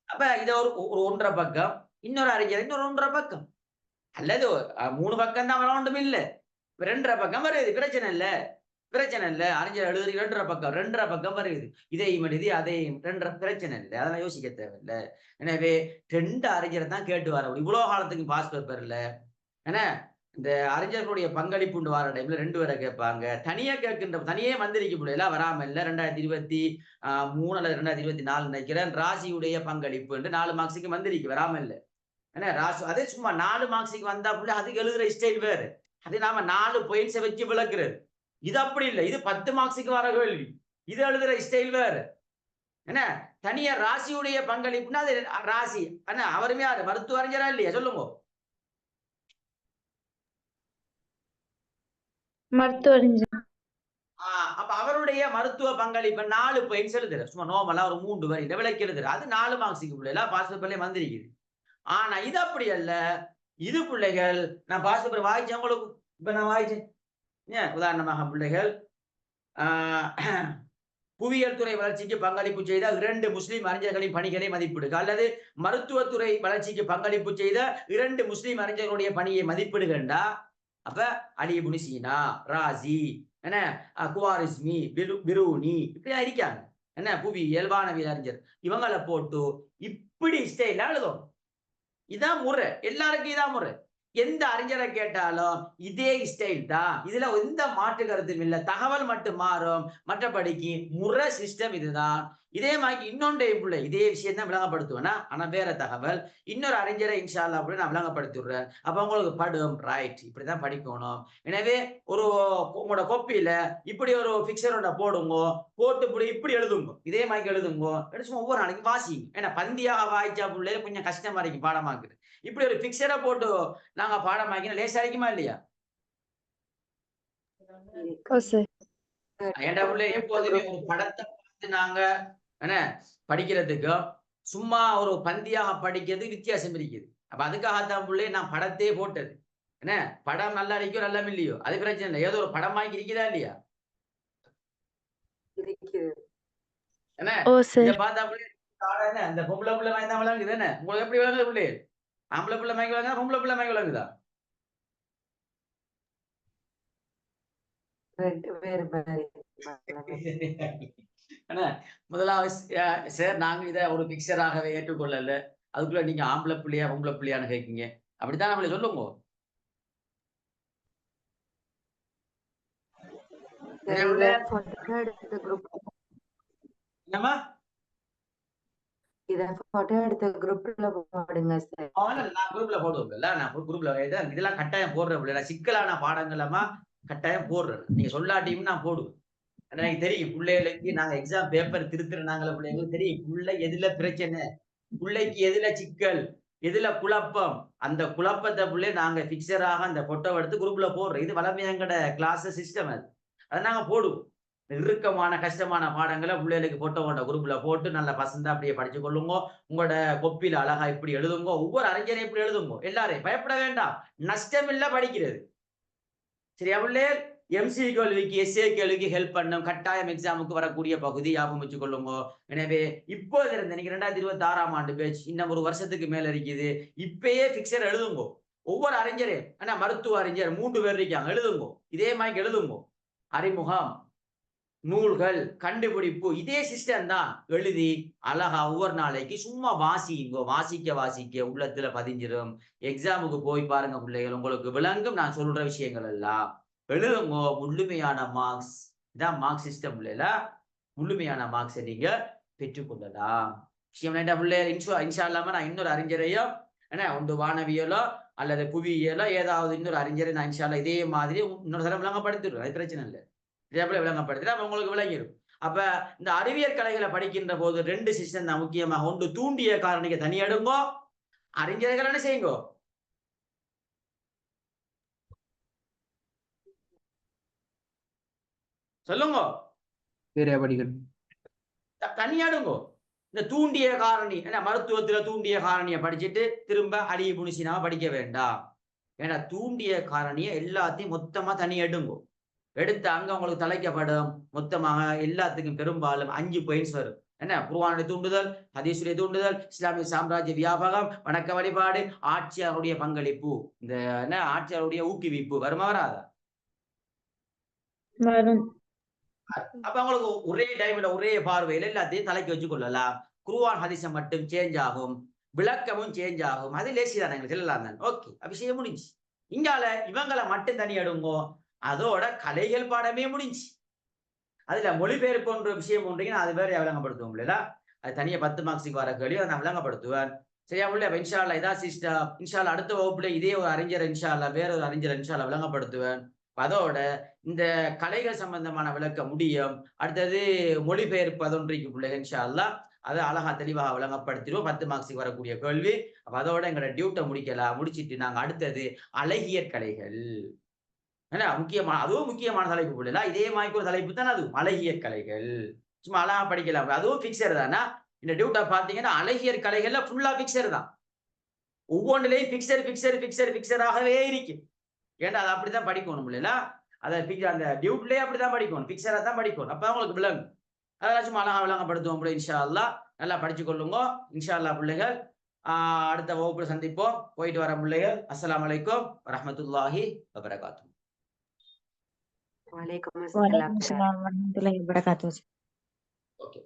அப்ப இத ஒரு 1.5 பக்கம், இன்னொரு அறிஞர் இன்னொரு 1.5 பக்கம், அல்லது 3 பக்கம் தான் வர ஒன்றும் இல்லை. 2.5 பக்கம் வருது, பிரச்சனை இல்ல. அறிஞர் எழுதுறது 2.5 பக்கம் வருது. இதையும் எழுதி அதையும் 2 பிரச்சனை இல்லை, அதெல்லாம் யோசிக்க தேவையில்லை. எனவே 2 அறிஞரை தான் கேட்டு வர இவ்வளவு காலத்துக்கு பாஸ் பேப்பர் இல்ல. ஏன்னா இந்த அறிஞர்களுடைய பங்களிப்பு வர டைம்ல 2 பேரை கேட்பாங்க. தனியே மந்திரிக்க முடியல, வராம இல்ல. 2023 அல்லது 2024 நினைக்கிறேன் ராசியுடைய பங்களிப்பு என்று 4 மார்க்ஸுக்கு மந்திரிக்கு வராம இல்ல. ஏன்னா ராசி அதே சும்மா 4 மார்க்ஸுக்கு வந்தா புள்ள அதுக்கு எழுதுற ஸ்டைல் வேறு. அது நாம 4 பாயிண்ட்ஸை வச்சு விளக்குறது. இது அப்படி இல்லை, இது 10 மார்க்ஸுக்கு வர கேள்வி, இது எழுதுற ஸ்டைல் வேறு. என்ன தனியா ராசியுடைய பங்களிப்புன்னா அது ராசி. ஆனா அவருமே யாரு, மருத்துவ அறிஞரா இல்லையா சொல்லுங்க? மருத்துவ அறிஞர். அப்ப அவருடைய மருத்துவ பங்களிப்பு 4 பாயிண்ட்ஸ் எழுதுற. சும்மா நோமலா ஒரு 3 வரி விளக்கி எழுதுற. அது 4 மார்க்ஸுக்கு பிள்ளைல பாஸ் பேப்பர்ல வந்திருக்குது. ஆனா இது அப்படி அல்ல. இது பிள்ளைகள் நான் பாஸ் பேப்பர் வாய்ச்சேன் உங்களுக்கு. இப்ப நான் வாய்ச்சேன். உதாரணமாக பிள்ளைகள் புவியியல் துறை வளர்ச்சிக்கு பங்களிப்பு செய்த 2 முஸ்லிம் அறிஞர்களின் பணிகளை மதிப்பிடுக, அல்லது மருத்துவத்துறை வளர்ச்சிக்கு பங்களிப்பு செய்த 2 முஸ்லிம் அறிஞர்களுடைய பணியை மதிப்பிடுகண்டா அப்ப அலி இப்னு சீனா, ராசி, என்ன குவாரிஸ்மி, பிருனி இப்படியா இருக்காங்க. என்ன புவியியல் வானவியல் அறிஞர் இவங்களை போட்டு இப்படி ஸ்டைலா எழுதும். இதான் முறை, எல்லாருக்கும் இதான் முறை. எந்த அறிஞரை கேட்டாலும் இதே ஸ்டைல் தான். இதுல எந்த மாற்று கருத்தும் இல்லை. தகவல் மட்டும் மாறும், மற்றபடிக்கு முறை சிஸ்டம் இதுதான். இதே மாதிரி இன்னொன்றை பிள்ளை இதே விஷயம் தான் விளங்கப்படுத்துவேன்னா, ஆனா வேற தகவல் இன்னொரு அறிஞரை இன்ஷா அல்லாஹ் அப்படி நான் விளங்கப்படுத்திடுறேன். அப்ப உங்களுக்கு படும் ரைட், இப்படிதான் படிக்கணும். எனவே உங்களோட கொப்பியில இப்படி ஒரு பிக்சரோட போடுங்க, போட்டு இப்படி எழுதுங்க, இதே மாதிரி எழுதுங்க. சும்மா ஒவ்வொரு நாளைக்கு வாசிங்க. ஏன்னா பந்தியாக வாய்ச்சா பிள்ளை கொஞ்சம் கஷ்டமா இருக்கு பாடமாக்குது. இப்படி ஒரு பிக்சரை போட்டு நாங்க பாடமாக்கினா லேசா இருக்குமா இல்லையா? ஏண்டா பிள்ளை எப்போதுமே ஒரு படத்தை பார்த்து நாங்க என்ன படிக்கிறதுக்கும் சும்மா ஒரு பந்தியாக படிக்கிறது வித்தியாசம் இருக்குது. அப்ப அதுக்காகத்தான் பிள்ளை நான் படத்தையே போட்டது. என்ன படம் நல்லா இருக்கோ நல்லா இல்லையோ அது பிரச்சனை இல்லை, ஏதோ ஒரு படம் வாங்கி இருக்குதா இல்லையா? என்ன ஓ இதை சார். பார்த்தா என்ன இந்த பொம்பளை பிள்ளை மயக்கம் தான் விளங்குது என்ன உங்களுக்கு எப்படி விளங்குது பிள்ளை ஆம்பளை பிள்ளை மயக்கம் விளங்குதா பொம்பளை பிள்ளை மயக்கம் விளங்குதா வேறு வேறு முதலாவது சார் நாங்க இதை ஒரு பிக்சராகவே ஏற்றுக்கொள்ளல அதுக்குள்ள நீங்க ஆம்பளை பிள்ளையா பொம்பளை பிள்ளையான்னு கேட்கீங்க அப்படித்தான் நம்மளை சொல்லுங்க போட்டோ எடுத்த குரூப் என்னம்மா இத போட்டோ எடுத்த குரூப்ல போடுங்க சார். நான் குரூப்ல போடுவேன்ல நான் குரூப்ல இதெல்லாம் கட்டாயம் போடுறேன் சிக்கலான பாடங்களமா கட்டாயம் போடுறேன் நீங்க சொல்லாட்டியும் நான் போடுவேன் எனக்கு தெரியும் பிள்ளைகளுக்கு நாங்க எக்ஸாம் பேப்பர் திருத்துறாங்களே பிள்ளைங்களுக்கு தெரியும் பிள்ளை எதுல பிரச்சனை பிள்ளைக்கு எதுல சிக்கல் எதுல குழப்பம் அந்த குழப்பத்தை பிள்ளை நாங்க பிக்சராக அந்த போட்டோ எடுத்து குரூப்ல போடுறோம் இது வளமையங்கட கிளாஸ் சிஸ்டம் அதை நாங்க போடுவோம் இறுக்கமான கஷ்டமான பாடங்களை பிள்ளைகளுக்கு போட்டோ குரூப்ல போட்டு நல்ல பசந்தா அப்படியே படிச்சு கொள்ளுங்க உங்களோட கொப்பில அழகா இப்படி எழுதுங்க ஒவ்வொரு அறிஞரையும் இப்படி எழுதுங்க எல்லாரையும் பயப்பட வேண்டாம் நஷ்டம் இல்ல படிக்கிறது சரியா பிள்ளை எம்சி கேள்விக்கு எஸ்ஏ கேள்விக்கு ஹெல்ப் பண்ணும் கட்டாயம் எக்ஸாமுக்கு வரக்கூடிய பகுதி ஞாபகம் வச்சு கொள்ளுங்க எனவே இப்போது இருந்து நீங்க 2026ஆம் ஆண்டு பேட்ச் இன்னும் ஒரு வருஷத்துக்கு மேல இருக்குது இப்பயே பிக்சர் எழுதுங்க ஒவ்வொரு அறிஞரையும் ஆனா மருத்துவ அறிஞர் 3 பேர் இருக்காங்க எழுதுங்க இதே மாதிரி எழுதுங்க அறிமுகம் நூல்கள் கண்டுபிடிப்பு இதே சிஸ்டம் தான் எழுதி அழகா ஒவ்வொரு நாளைக்கு சும்மா வாசிங்க வாசிக்க உள்ளத்துல பதிஞ்சிடும் எக்ஸாமுக்கு போய் பாருங்க பிள்ளைகள் உங்களுக்கு விளங்கும் நான் சொல்ற விஷயங்கள் எல்லாம் எழுதுங்க முழுமையான மார்க்ஸ் இதான் மார்க் சிஸ்டம் இல்லைல முழுமையான மார்க்ஸை நீங்க பெற்றுக்கொள்ளலாம் விஷயம் என்ன பிள்ளைகள் இன்ஷா இல்லாம நான் இன்னொரு அறிஞரையோ என்ன ஒன்று வானவியலோ அல்லது புவியியலோ ஏதாவது இன்னொரு அறிஞரை நான் இன்ஷா இதே மாதிரி இன்னொரு தரம் விளங்கப்படுத்திடுவேன் அது பிரச்சனை இல்லை விளங்கப்படுத்தினா உங்களுக்கு விளங்கிடும் அப்ப இந்த அறிவியல் கலைகளை படிக்கின்ற போது 2 சிஸ்டம் தான் முக்கியமாக ஒன்று தூண்டிய காரணிக்கு தனி எடுங்கோ அறிஞர்கள் என்ன செய்யுங்கோ சொல்லுங்க தனியாடுங்கோ இந்த தூண்டிய காரணி ஏன்னா மருத்துவத்துல தூண்டிய காரணியை படிச்சுட்டு திரும்ப அடி புனிசினாம படிக்க வேண்டாம் ஏன்னா தூண்டிய காரணியை எல்லாத்தையும் மொத்தமா தனி எடுங்கோ எடுத்து அங்க உங்களுக்கு தலைக்கப்படும் மொத்தமாக எல்லாத்துக்கும் பெரும்பாலும் 5 பாயிண்ட்ஸ் வரும் என்ன குர்ஆனுடைய தூண்டுதல் ஹதீஸுடைய தூண்டுதல் இஸ்லாமிய சாம்ராஜ்ய வியாபகம் வணக்க வழிபாடு ஆட்சியாளருடைய பங்களிப்பு இந்த என்ன ஆட்சியாளருடைய ஊக்குவிப்பு வருமா வராதா வரும். அப்ப உங்களுக்கு ஒரே டைம்ல ஒரே பார்வையில எல்லாத்தையும் தலைக்கு வச்சு கொள்ளலாம் குர்ஆன் ஹதீஸை மட்டும் சேஞ்ச் ஆகும் விளக்கமும் சேஞ்ச் ஆகும் அது லேசி தானே எங்களுக்கு சொல்லலாம் தான் ஓகே விஷயம் முடிஞ்சு இங்கால இவங்களை மட்டும் தனி எடுங்கோ அதோட கலைகள் பாடமே முடிஞ்சு அதுல மொழிபெயர்ப்புன்ற விஷயம் ஒன்றைக்கு நான் அது வேற விளங்கப்படுத்துவோம் இல்லையா அது தனியா 10 மார்க்ஸுக்கு வர கேள்வி அதை நான் விளங்கப்படுத்துவேன் சரியா உள்ள இன்ஷா அல்லாஹ் இதான் சிஸ்டம் இன்ஷா அல்லாஹ் அடுத்த வகுப்புல இதே ஒரு அறிஞர் இன்ஷா அல்லாஹ் வேற ஒரு அறிஞர் இன்ஷா அல்லாஹ் விளங்கப்படுத்துவேன் அதோட இந்த கலைகள் சம்பந்தமான விளக்க முடியும் அடுத்தது மொழிபெயர்ப்பு அதொன்றைக்கு பிள்ளைகள் இன்ஷா அல்லாஹ் அதை அழகா தெளிவாக விளங்கப்படுத்திடுவோம் 10 மார்க்ஸுக்கு வரக்கூடிய கேள்வி அப்ப அதோட எங்களோட டியூட்டை முடிக்கலாம் முடிச்சிட்டு நாங்க அடுத்தது அழகியற் கலைகள் முக்கியமான அதுவும் முக்கியமான தலைப்பு பிள்ளைல இதே மாதிரி ஒரு தலைப்பு தான் அது அழகியற் கலைகள் சும்மா அழகா படிக்கலாம் அதுவும் பிக்சர் தானா இந்த டியூட்டை பாத்தீங்கன்னா அழகியற் கலைகள்ல ஃபுல்லா பிக்சர் தான் ஒவ்வொன்றிலையும் பிக்சராகவே இருக்கு ஏன்னா அதை அப்படித்தான் படிக்கணும் இல்லையா அதை அந்த டியூட்லயே அப்படித்தான் படிக்கணும் பிக்சரா தான் படிக்கணும் அப்ப உங்களுக்கு விளங்கும் அதெல்லாம் சும்மா அழகா விளங்கப்படுத்துவோம் இன்ஷா அல்லாஹ் நல்லா படிச்சு கொள்ளுங்க இன்ஷா அல்லாஹ் பிள்ளைகள் அடுத்த வகுப்புல சந்திப்போம் போயிட்டு வர பிள்ளைகள் அஸ்ஸலாமு அலைக்கும் வரஹ்மத்துல்லாஹி வபரகாத்துஹு வலைக்கும் வலைக்கும் அஸ்ஸலாம் வரஹ்மத்துல்லாஹி வபரகாத்துஹு. ஓகே